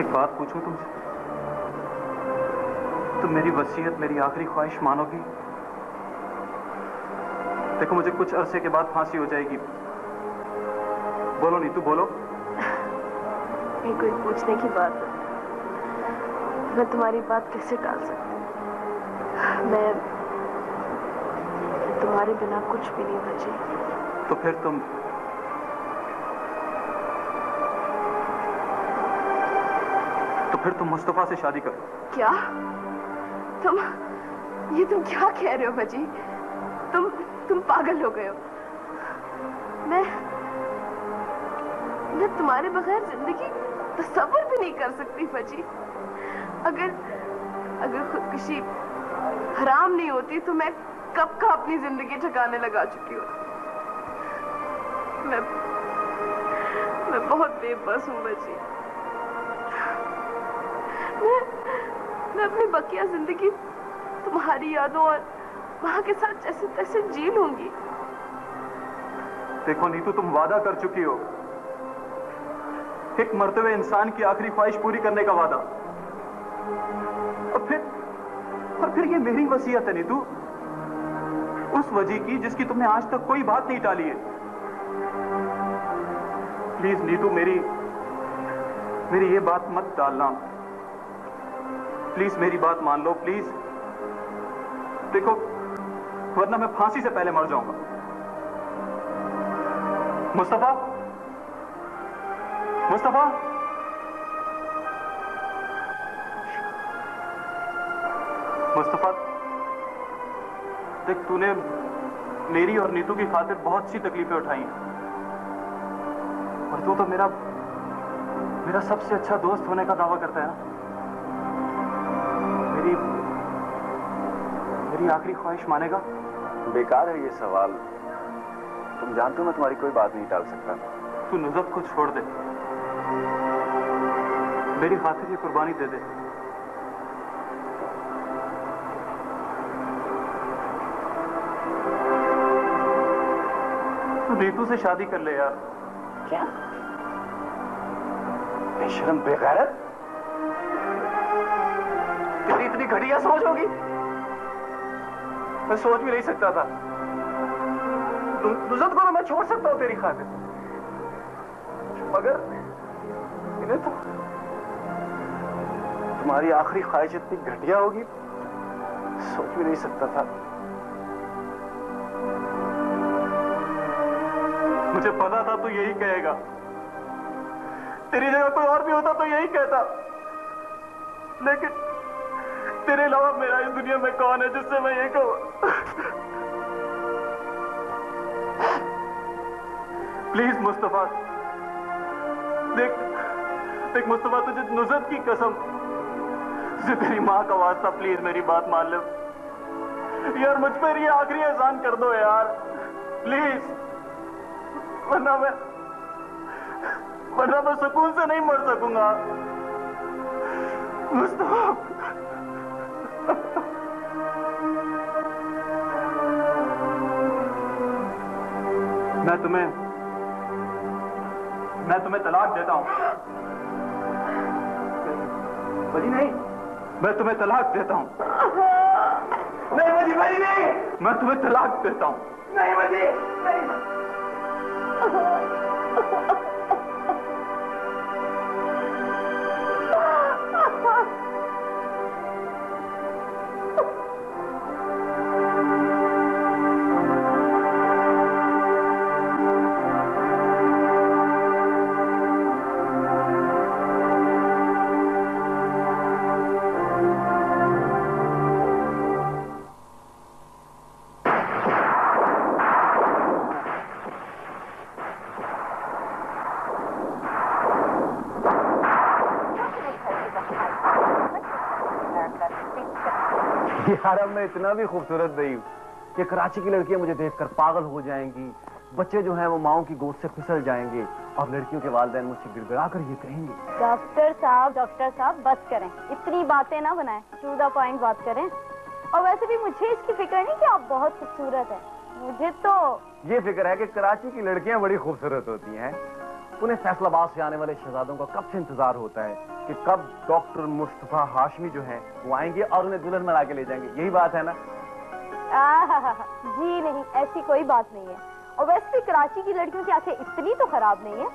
एक बात पूछूं तुमसे, तुम मेरी वसीयत, मेरी आखिरी ख्वाहिश मानोगी? देखो मुझे कुछ अरसे के बाद फांसी हो जाएगी। बोलो नीतू, बोलो। ये कोई पूछने की बात है? मैं तुम्हारी बात कैसे टाल सकती? मैं तुम्हारे बिना कुछ भी नहीं बची। तो फिर तुम मुस्तफा से शादी करो। क्या? तुम क्या कह रहे हो बजी? तुम पागल हो गए हो। मैं तुम्हारे बगैर जिंदगी तसव्वुर भी नहीं कर सकती बजी। अगर खुदकुशी हराम नहीं होती तो मैं कब का अपनी जिंदगी ठिकाने लगा चुकी हूँ। मैं बहुत बेबस हूँ बजी। मैं अपनी बकिया जिंदगी तुम्हारी यादों और माँ के साथ जैसे तैसे जी लूंगी। देखो नीतू, तुम वादा कर चुकी हो, एक मरते हुए इंसान की आखिरी ख्वाहिश पूरी करने का वादा। और फिर ये मेरी वसीयत है नीतू, उस वजह की जिसकी तुमने आज तक कोई बात नहीं टाली है। प्लीज नीतू, मेरी ये बात मत टालना। प्लीज मेरी बात मान लो, प्लीज। देखो वरना मैं फांसी से पहले मर जाऊंगा। मुस्तफा, मुस्तफा, मुस्तफा, देख तूने मेरी और नीतू की खातिर बहुत सी तकलीफें उठाई हैं, और तू तो मेरा सबसे अच्छा दोस्त होने का दावा करता है ना। मेरी आखिरी ख्वाहिश मानेगा? बेकार है ये सवाल। तुम जानते हो मैं तुम्हारी कोई बात नहीं टाल सकता। तू नुज़रत को छोड़ दे, मेरी खातिर ये कुर्बानी दे दे। तू नीतू से शादी कर ले यार। क्या? बेशरम, बेगैरत, तेरी इतनी घटिया सोच होगी, मैं सोच भी नहीं सकता था। नुज़रत को तो मैं छोड़ सकता हूं तेरी खातिर, मगर इन्हें तो तुम्हारी आखिरी ख्वाहिश इतनी घटिया होगी सोच भी नहीं सकता था। मुझे पता था तू यही कहेगा। तेरी जगह कोई और भी होता तो यही कहता, लेकिन तेरे अलावा मेरा इस दुनिया में कौन है जिससे मैं ये कहूं? प्लीज मुस्तफा, देख मुस्तफा, तुझे नुज़रत की कसम, तुझे तेरी माँ का वास्ता, प्लीज मेरी बात मान ले यार। मुझ पर ये आखिरी एहसान कर दो यार, प्लीज। वरना मैं सुकून से नहीं मर सकूंगा मुस्तफा। मैं तुम्हें तलाक देता हूं। बजी नहीं, मैं तुम्हें तलाक देता हूं। नहीं बजी, बजी नहीं, मैं तुम्हें तलाक देता हूं। नहीं बजी, नहीं। यार अब मैं इतना भी खूबसूरत नहीं हूँ कि कराची की लड़कियां मुझे देखकर पागल हो जाएंगी, बच्चे जो हैं वो माओ की गोद से फिसल जाएंगे और लड़कियों के वालिदैन मुझसे गिड़गिड़ा कर ये कहेंगे, डॉक्टर साहब बस करें, इतनी बातें ना बनाएं, टू द पॉइंट बात करें। और वैसे भी मुझे इसकी फिक्र नहीं कि आप बहुत खूबसूरत हैं, मुझे तो ये फिक्र है कि कराची की लड़कियां बड़ी खूबसूरत होती हैं। उन्हें फैसलाबाद से आने वाले शहजादों का कब से इंतजार होता है कि कब डॉक्टर मुस्तफा हाशमी जो हैं वो आएंगे और उन्हें दुल्हन बना के ले जाएंगे। यही बात है ना? जी नहीं, ऐसी कोई बात नहीं है। और वैसे भी कराची की लड़कियों की आंखें इतनी तो खराब नहीं है।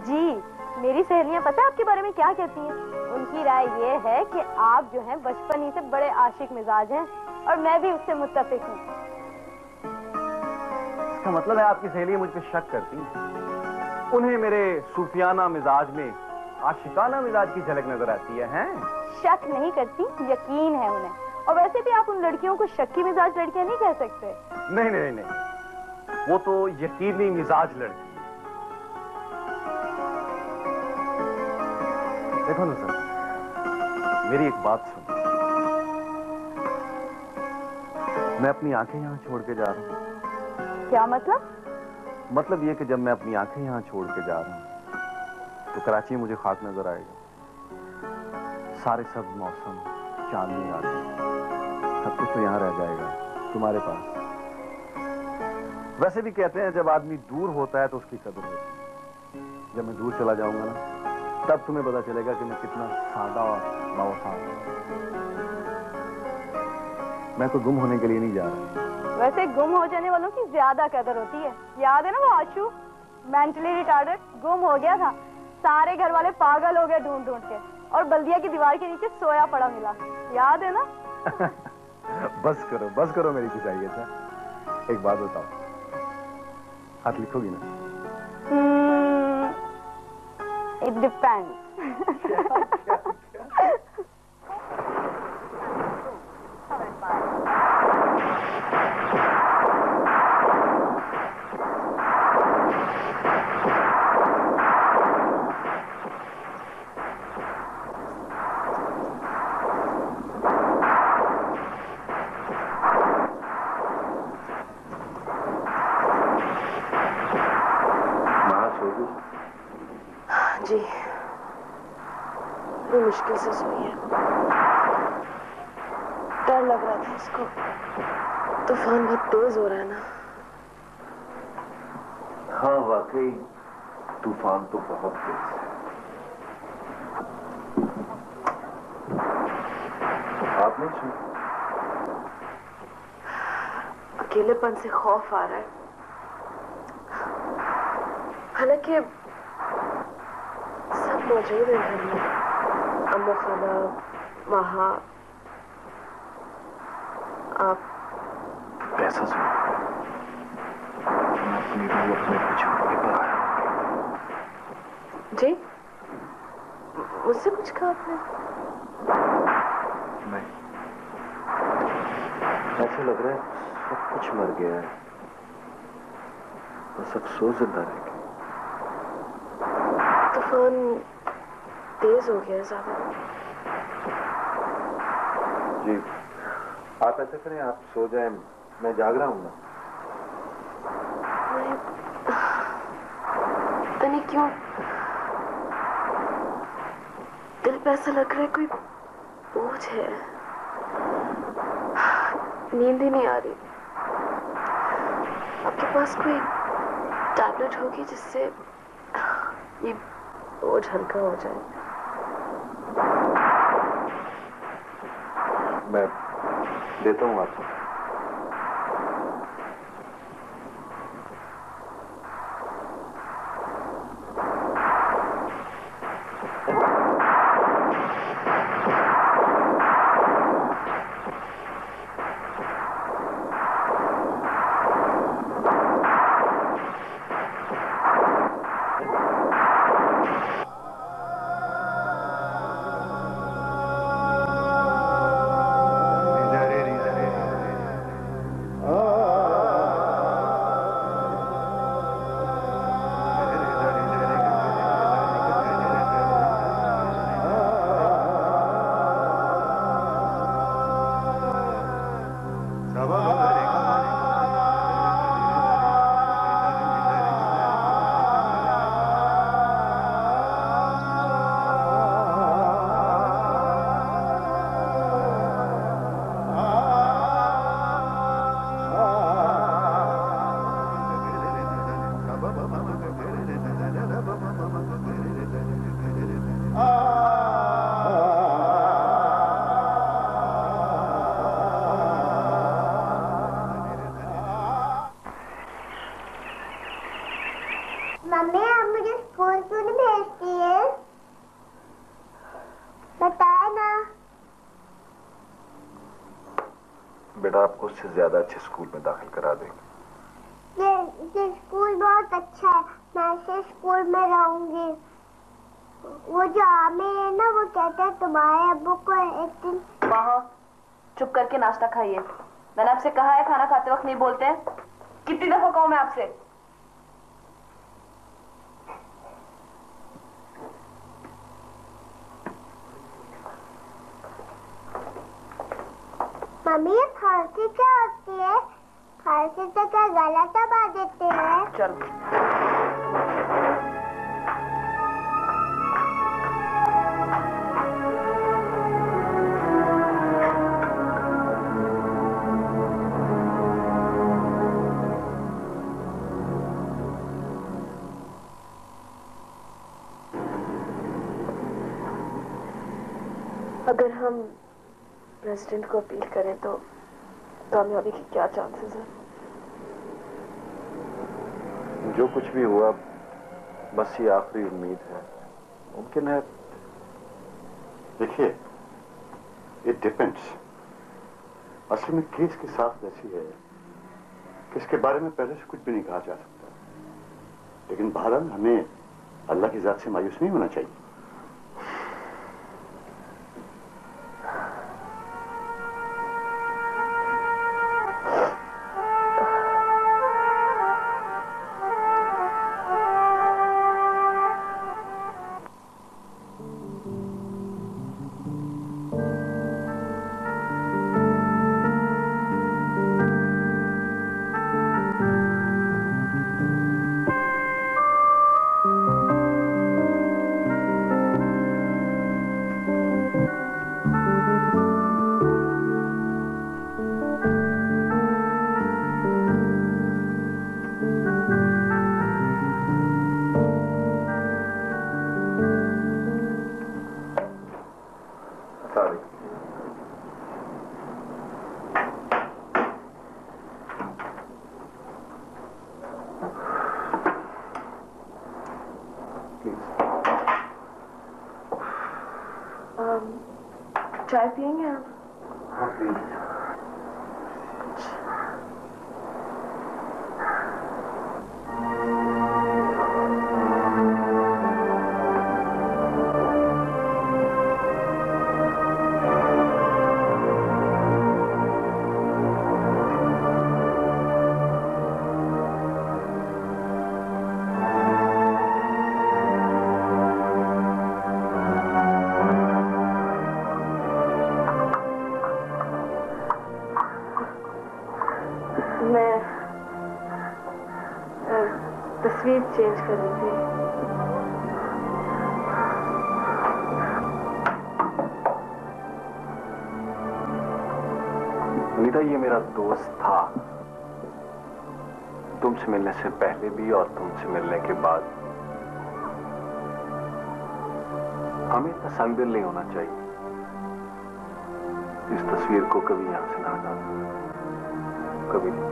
जी, मेरी सहेलियां पता है आपके बारे में क्या कहती हैं? उनकी राय ये है कि आप जो हैं बचपन ही से बड़े आशिक मिजाज हैं और मैं भी उससे मुत्तफिक हूँ। इसका मतलब है आपकी सहेलियां मुझ पर शक करती हैं। उन्हें मेरे सूफियाना मिजाज में आशिकाना मिजाज की झलक नजर आती है, हैं? शक नहीं करती, यकीन है उन्हें। और वैसे भी आप उन लड़कियों को शक्की मिजाज लड़कियां नहीं कह सकते। नहीं नहीं नहीं, वो तो यकीनी मिजाज लड़की है। देखो ना सर, मेरी एक बात सुनो, मैं अपनी आंखें यहाँ छोड़ के जा रहा हूँ। क्या मतलब? मतलब ये कि जब मैं अपनी आंखें यहाँ छोड़ के जा रहा हूँ तो कराची मुझे खाक नजर आएगा। सारे सब मौसम, चांदनी आती, सब कुछ तो यहाँ रह जाएगा तुम्हारे पास। वैसे भी कहते हैं जब आदमी दूर होता है तो उसकी कदर होती है। जब मैं दूर चला जाऊंगा ना तब तुम्हें पता चलेगा कि मैं कितना सादा और बावफा हूं। मैं तो गुम होने के लिए नहीं जा रहा। वैसे गुम हो जाने वालों की ज्यादा कदर होती है। याद है ना वो आशू, मेंटली रिटार्डेड, गुम हो गया था, सारे घर वाले पागल हो गए ढूंढ ढूंढ के, और बल्दिया की दीवार के नीचे सोया पड़ा मिला। याद है ना? बस करो मेरी खिंचाई। अच्छा एक बात बताओ, हाथ लिखोगी ना? It depends. जी, वो मुश्किल से सोई है। डर लग रहा था उसको। तूफान बहुत तेज हो रहा है ना? हाँ वाकई तूफान तो बहुत तेज है। आप नहीं सुन? अकेलेपन से खौफ आ रहा है। हालांकि सब मौजूद है घर में, अम्मू खाला, वहाँ आप। कैसा सुन? मैं अपनी रूह अपने पिछोड़ने पर आया। जी, मुझसे कुछ कहा आपने? नहीं, ऐसा लग रहा है सब कुछ मर गया है, बस अफसोस जिंदा रह गया। तूफान तेज हो गया है ज्यादा। जी, आप ऐसा करें, आप सो जाएं, मैं जाग रहा हूं ना। नहीं, पता नहीं क्यों दिल पे ऐसा लग रहा है कोई बोझ है, नींद ही नहीं आ रही। आपके पास कोई टैबलेट होगी जिससे ये बोझ हल्का हो जाए? मैं देता हूं आपको। मम्मी आप मुझे स्कूल क्यों नहीं भेजती है? बताया ना। बेटा आपको उससे ज्यादा अच्छे स्कूल में दाखिल करा देंगे। ये स्कूल बहुत अच्छा है, मैं इसे स्कूल में रहूंगी। वो जो आमिर है ना, वो कहता है तुम्हारे अब्बू को एक दिन। वहाँ चुप करके नाश्ता खाइए। मैंने आपसे कहा है खाना खाते वक्त नहीं बोलते हैं। कितनी दफा कहूँ मैं आपसे? मम्मी ये खांसी क्या होती है? खांसी से क्या गला दबा देते हैं? चलो अगर हम प्रेसिडेंट को अपील करें तो कामयाबी के क्या चांसेस हैं? जो कुछ भी हुआ बस ये आखिरी उम्मीद है। मुमकिन है। देखिए, इट डिपेंड्स। असल में केस की साख ऐसी है कि इसके बारे में पहले से कुछ भी नहीं कहा जा सकता, लेकिन बहरहाल हमें अल्लाह की जात से मायूस नहीं होना चाहिए। चाय पियेंगे आप? हाँ प्लीज। तस्वीर चेंज करनी थी। अनीता, ये मेरा दोस्त था, तुमसे मिलने से पहले भी और तुमसे मिलने के बाद। हमें इतना संदिल नहीं होना चाहिए। इस तस्वीर को कभी यहां से ना हटा, कभी नहीं।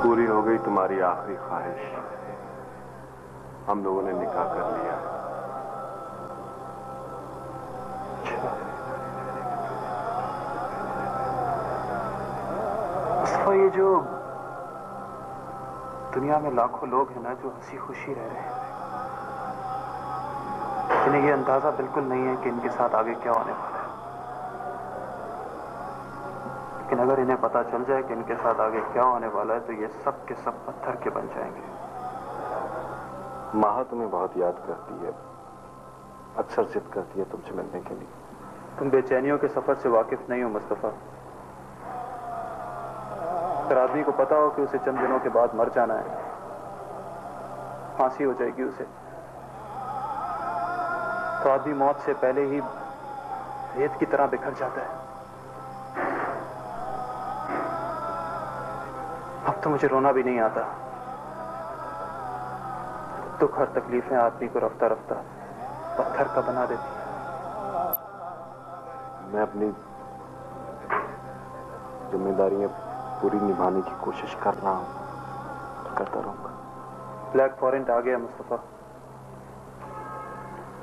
पूरी हो गई तुम्हारी आखिरी ख्वाहिश। हम लोगों ने निकाह कर लिया। ये जो दुनिया में लाखों लोग हैं ना जो हंसी खुशी रह रहे हैं, इन्हें ये अंदाजा बिल्कुल नहीं है कि इनके साथ आगे क्या होने वाला है। लेकिन अगर इन्हें पता चल जाए कि इनके साथ आगे क्या होने वाला है तो ये सब के सब पत्थर के बन जाएंगे। माँ तुम्हें बहुत याद करती है, अक्सर जिद करती है तुमसे मिलने के लिए। तुम बेचैनियों के सफर से वाकिफ नहीं हो मुस्तफा। अगर आदमी को पता हो कि उसे चंद दिनों के बाद मर जाना है, फांसी हो जाएगी उसे, तो आदमी मौत से पहले ही रेत की तरह बिखर जाता है। अब तो मुझे रोना भी नहीं आता। दुख और तकलीफें आदमी को रफ्ता रफ्ता पत्थर का बना देती है। मैं अपनी जिम्मेदारियां पूरी निभाने की कोशिश कर रहा हूं, करता रहूंगा। ब्लैक वॉरेंट आ गया मुस्तफा।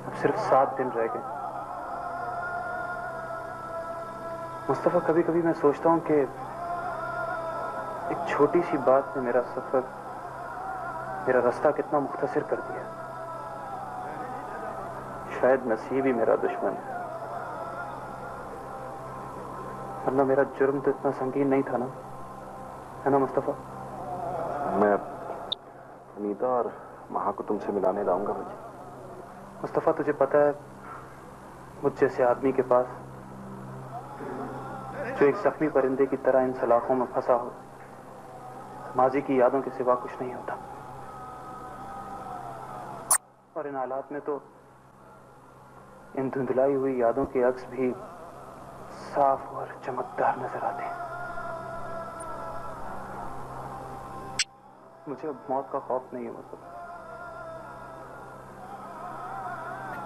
अब सिर्फ 7 दिन रह गए। मुस्तफा, कभी कभी मैं सोचता हूं कि एक छोटी सी बात ने मेरा सफर, मेरा रास्ता कितना मुख्तसर कर दिया। शायद नसीब ही मेरा दुश्मन है, वरना मेरा जुर्म तो इतना संगीन नहीं था ना, है ना मुस्तफा? मैं अनीता और महा को तुमसे मिलाने लाऊंगा मुझे। मुस्तफा, तुझे पता है मुझ जैसे आदमी के पास जो एक जख्मी परिंदे की तरह इन सलाखों में फंसा हो, माजी की यादों के सिवा कुछ नहीं होता। और इन हालात में तो इन धुंधलाई हुई यादों के अक्स भी साफ और चमकदार नजर आते हैं। मुझे अब मौत का खौफ नहीं है मुस्तफा।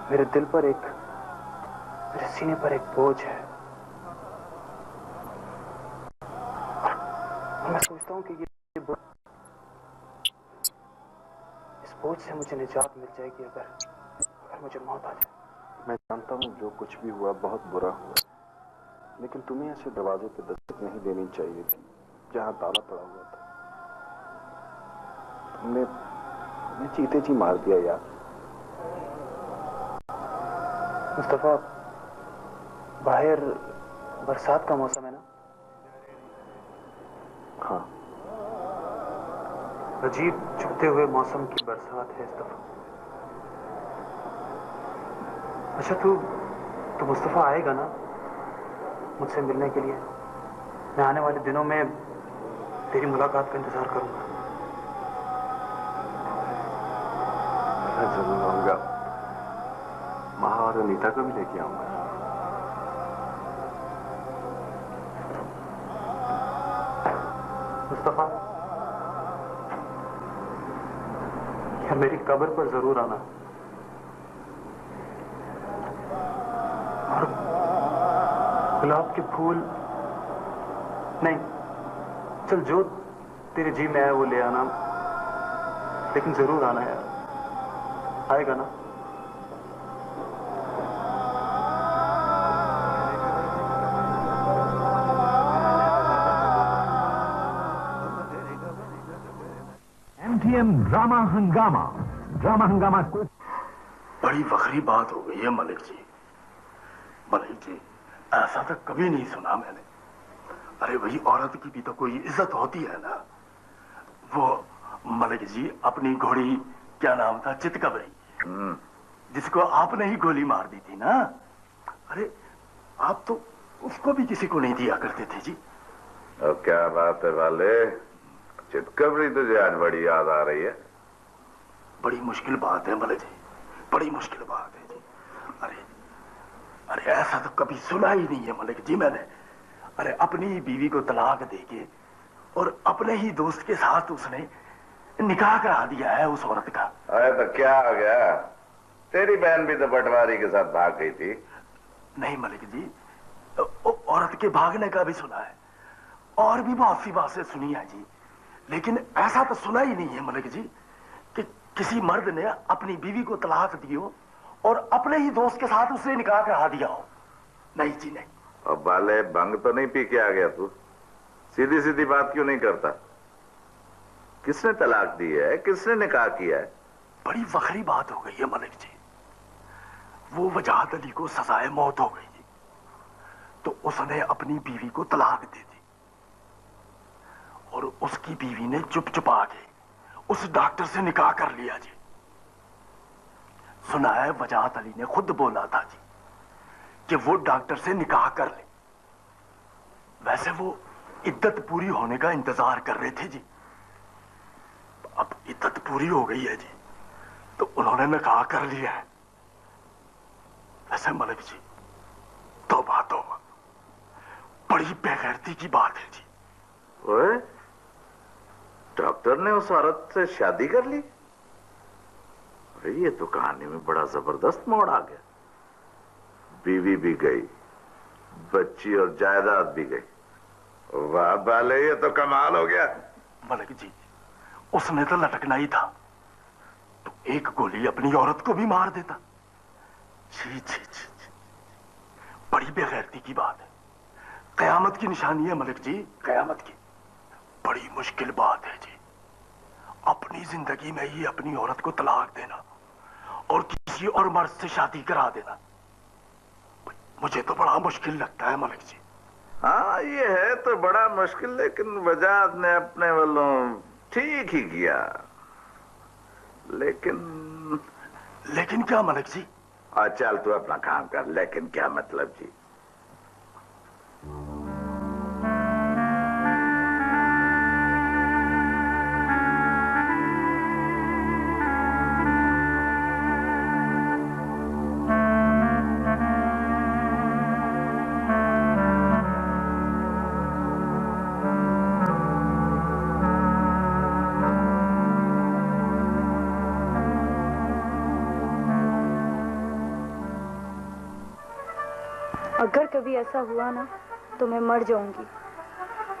मेरे दिल पर मेरे सीने पर एक बोझ है, और मैं सोचता हूं कि ये बोझ, इस बोझ से मुझे निजात मिल जाएगी अगर मुझे मौत आ जाए। मैं जानता हूं जो कुछ भी हुआ बहुत बुरा हुआ, लेकिन तुम्हें ऐसे दरवाजे पे दस्तक नहीं देनी चाहिए थी जहां ताला पड़ा हुआ था। तुमने चीते जी मार दिया यार। मुस्तफा, बाहर बरसात का मौसम है ना? हाँ। अजीब चुभते हुए मौसम की बरसात है इस दफा। अच्छा, तू मुस्तफा आएगा ना मुझसे मिलने के लिए? मैं आने वाले दिनों में तेरी मुलाकात का इंतजार करूंगा। मैं जरूर आऊंगा। महा और अनीता को भी लेके आऊंगा। मुस्तफा, यार मेरी कब्र पर जरूर आना, और गुलाब के फूल नहीं, चल जो तेरे जी में है वो ले आना, लेकिन जरूर आना यार। आएगा ना? MTM ड्रामा हंगामा को बड़ी फखरी बात हो गई है मलिक जी। मलिक जी, ऐसा तो कभी नहीं सुना मैंने। अरे भाई, औरत की भी तो कोई इज्जत होती है ना। वो मलिक जी, अपनी घोड़ी, क्या नाम था, चितकबरी, जिसको आपने ही गोली मार दी थी ना। अरे आप तो उसको भी किसी को नहीं दिया करते थे जी। अब क्या बात है वाले, चितकबरी तुझे आज बड़ी याद आ रही है? बड़ी मुश्किल बात है मलिक जी, बड़ी मुश्किल बात है जी। अरे ऐसा तो कभी सुना ही नहीं है मलिक जी मैंने। अरे अपनी बीवी को तलाक देके और अपने ही दोस्त के साथ उसने निकाह करा दिया है उस औरत का। अरे तो क्या आ गया, तेरी बहन भी तो पटवारी के साथ भाग गई थी। नहीं मलिक जी, औरत के भागने का भी सुना है, और भी बहुत सी बातें सुनी है जी, लेकिन ऐसा तो सुना ही नहीं है मलिक जी कि किसी मर्द ने अपनी बीवी को तलाक दी हो और अपने ही दोस्त के साथ उसने निकाह करा दिया हो। नहीं जी नहीं। अब वाले, भंग तो नहीं पी के आ गया तू? सीधी सीधी बात क्यों नहीं करता? किसने तलाक दी है, किसने निकाह किया है? बड़ी फखरी बात हो गई है मलिक जी। वो वजाहत अली को सजाए मौत हो गई, तो उसने अपनी बीवी को तलाक दे दी, और उसकी बीवी ने चुप चुपा के उस डॉक्टर से निकाह कर लिया जी। सुना है वजाहत अली ने खुद बोला था जी कि वो डॉक्टर से निकाह कर ले। वैसे वो इद्दत पूरी होने का इंतजार कर रहे थे जी। अब इद्दत पूरी हो गई है जी, तो उन्होंने निकाह कर लिया है। वैसे मलिक जी, तौबा तौबा, बड़ी बेगैरती की बात है जी। ओए, डॉक्टर ने उस औरत से शादी कर ली? अरे ये तो कहानी में बड़ा जबरदस्त मोड़ आ गया। बीवी भी गई, बच्ची और जायदाद भी गई। वाह बाले, ये तो कमाल हो गया। मलिक जी, उसने तो लटकना ही था, तो एक गोली अपनी औरत को भी मार देता। छी छी छी, बड़ी बेगैरती की बात है। कयामत की निशानी है मलिक जी, कयामत की। बड़ी मुश्किल बात है जी, अपनी जिंदगी में ही अपनी औरत को तलाक देना और किसी और मर्द से शादी करा देना, मुझे तो बड़ा मुश्किल लगता है मलिक जी। हाँ ये है तो बड़ा मुश्किल, लेकिन वजाद ने अपने वालों ठीक ही किया। लेकिन क्या मलिक जी? चल तू अपना काम कर। लेकिन क्या मतलब जी? अगर कभी ऐसा हुआ ना तो मैं मर जाऊंगी,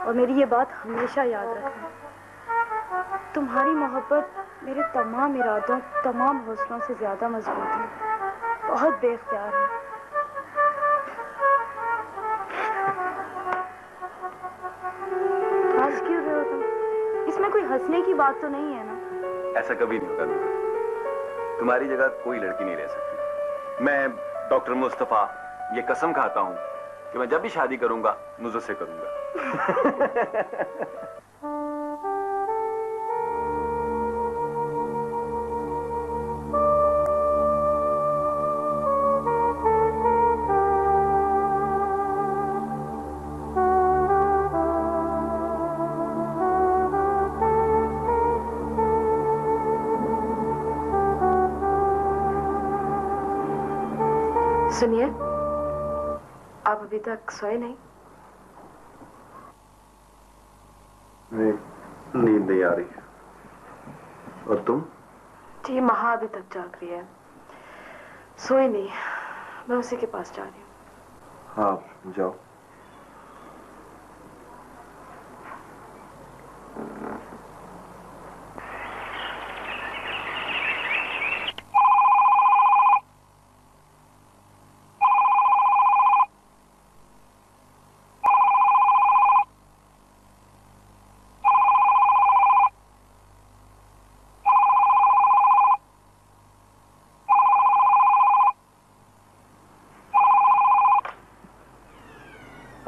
और मेरी ये बात हमेशा याद रखना। तुम्हारी मोहब्बत मेरे तमाम इरादों, तमाम हौसलों से ज्यादा मजबूत है, बहुत बेख्तियार है। हंस क्यों रहे हो तुम? इसमें कोई हंसने की बात तो नहीं है ना? ऐसा कभी नहीं होगा। तुम्हारी जगह कोई लड़की नहीं रह सकती। मैं डॉक्टर मुस्तफा ये कसम खाता हूं कि मैं जब भी शादी करूंगा नुज़ो से करूंगा। सुनिए, आप अभी तक सोए नहीं? नहीं, नींद नहीं आ रही। और तुम? जी, महा अभी तक जाग रही है, सोई नहीं। मैं उसी के पास जा रही हूँ। हाँ जाओ।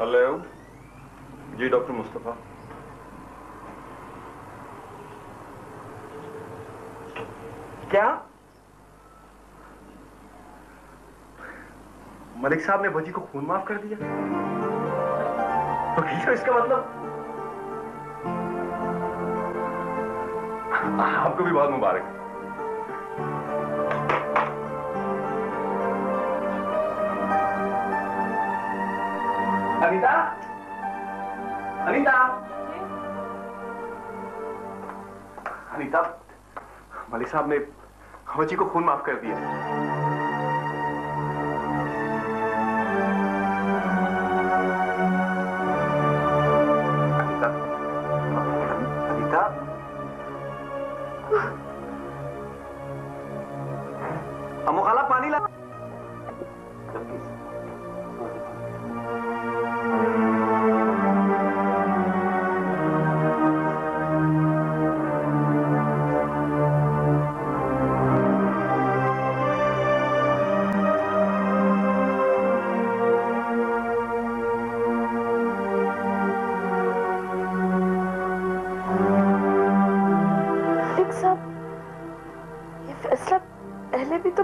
हेलो जी, डॉक्टर मुस्तफा। क्या मलिक साहब ने वजी को खून माफ कर दिया? तो इसका मतलब आपको भी बहुत मुबारक। अनीता, अनीता, अनीता, मलिक साहब ने वजी को खून माफ कर दिया। अनीता, अनीता, अम्मू खाला पानी ला।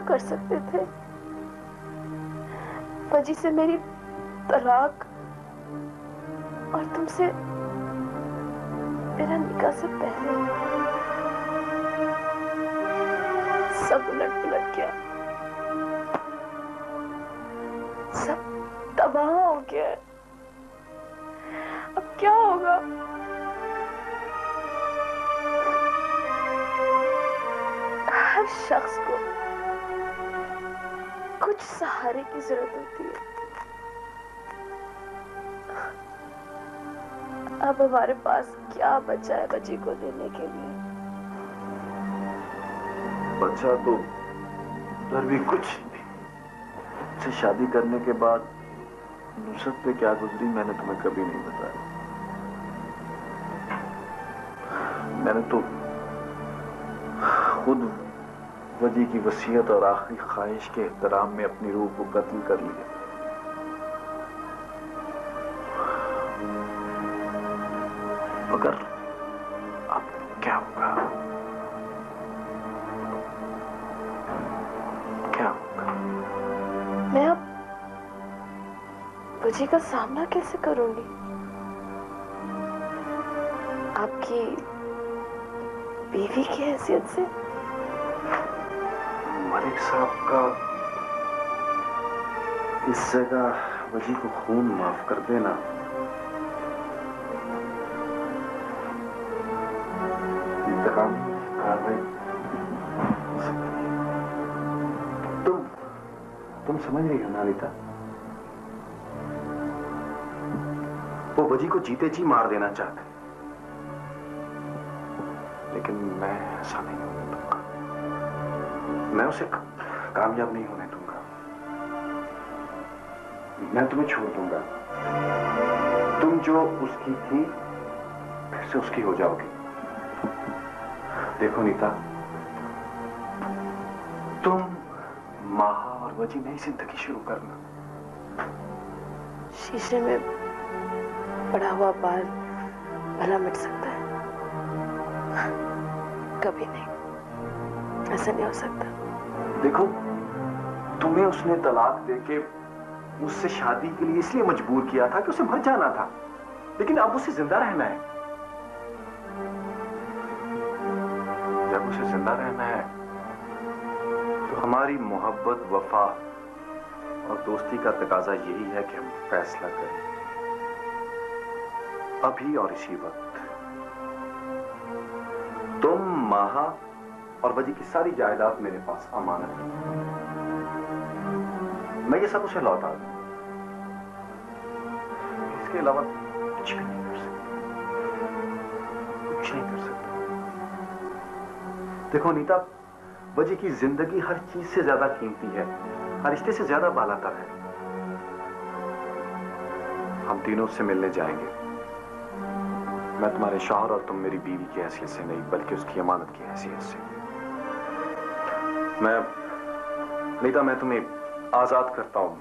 कर सकते थे। वजी से मेरी तलाक और तुमसे मेरा निकाह से पहले सब उलट पुलट गया। सब तबाह हो गया है। अब क्या होगा? हर शख्स को कुछ सहारे की जरूरत होती है। अब हमारे पास क्या बचा है बच्ची को देने के लिए? बच्चा तो डर भी कुछ नहीं। से शादी करने के बाद नुसरत पे क्या गुजरी मैंने तुम्हें कभी नहीं बताया। मैंने तो खुद वजी की वसीयत और आखिरी ख्वाहिश के एहतराम में अपनी रूह को कत्ल कर लिया। मगर अब क्या होगा? क्या होगा? मैं अब वजी का सामना कैसे करूंगी? आपकी बीवी की हैसियत से? मलिक साहब का इस जगह वजी को खून माफ कर देना इंतकाम कार्रवाई। तुम समझ रही हो ना रीता? वो वजी को जीते जी मार देना चाहते, लेकिन मैं ऐसा नहीं होने दूंगा। मैं उसे कामयाब नहीं होने दूंगा। मैं तुम्हें छोड़ दूंगा। तुम जो उसकी थी फिर से उसकी हो जाओगी। देखो नीता, तुम माहा और वजी नई जिंदगी शुरू करना। शीशे में पड़ा हुआ बाल भला मिट सकता है? कभी नहीं, ऐसा नहीं हो सकता। देखो, तुम्हें उसने तलाक देके मुझसे शादी के लिए इसलिए मजबूर किया था कि उसे मर जाना था, लेकिन अब उसे जिंदा रहना है। जब उसे जिंदा रहना है तो हमारी मोहब्बत, वफा और दोस्ती का तकाजा यही है कि हम फैसला करें अभी और इसी वक्त। तुम, माहा और वजी की सारी जायदाद मेरे पास अमानत है। मैं ये सब उसे लौटा दूं। इसके अलावा कुछ भी नहीं कर सकता। कुछ नहीं कर सकता। देखो नीता, वजी की जिंदगी हर चीज से ज्यादा कीमती है, हर रिश्ते से ज्यादा बालातर है। हम तीनों उससे मिलने जाएंगे। मैं तुम्हारे शौहर और तुम मेरी बीवी की हैसियत से नहीं, बल्कि उसकी अमानत की हैसियत से। नीता, मैं तुम्हें आजाद करता हूं।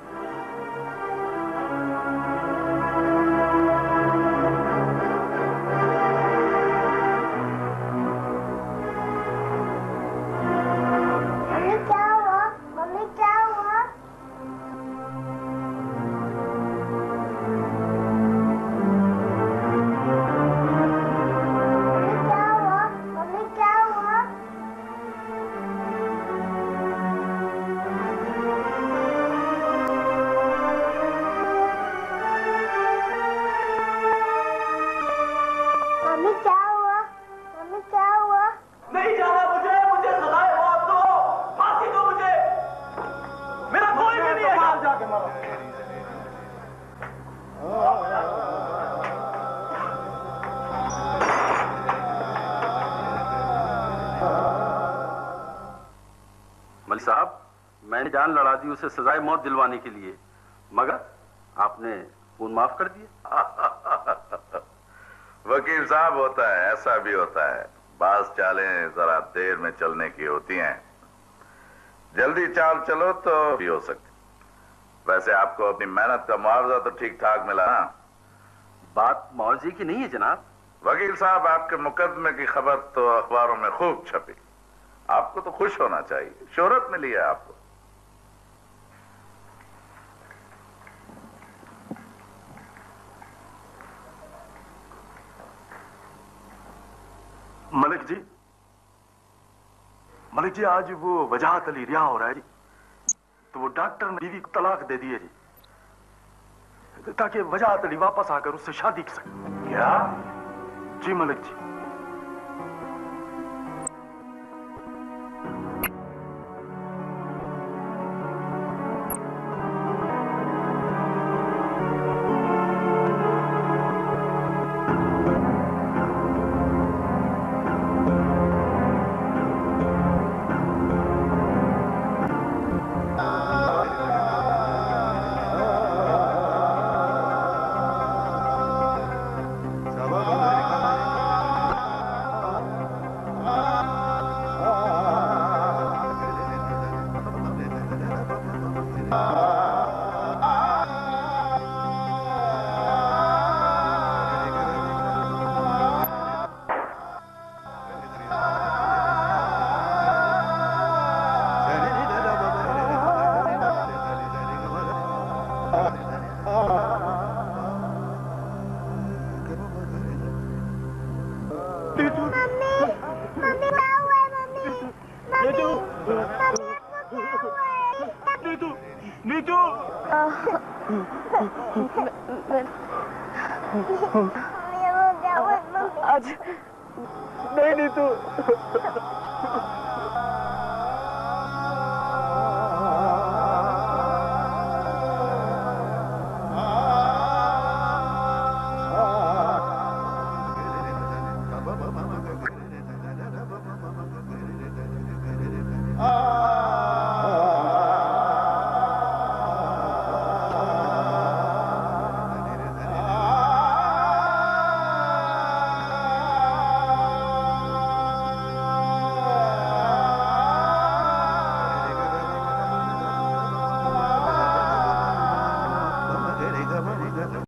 जान लड़ा दी उसे सजाए मौत दिलवाने के लिए, मगर आपने खून माफ कर दिया। वकील साहब, होता है, ऐसा भी होता है। बाज चालें जरा देर में चलने की होती हैं। जल्दी चाल चलो तो भी हो सकती। वैसे आपको अपनी मेहनत का मुआवजा तो ठीक ठाक मिला ना? बात मुआवजे की नहीं है जनाब। वकील साहब, आपके मुकदमे की खबर तो अखबारों में खूब छपी। आपको तो खुश होना चाहिए, शोहरत मिली है आपको। मलिक जी, आज वो वजाहत अली रिहा हो रहा है जी, तो वो डॉक्टर ने बीवी को तलाक दे दी है जी। ताकि वजाहत अली वापस आकर उससे शादी कर सके। क्या? जी मलिक जी। आज नहीं नीतू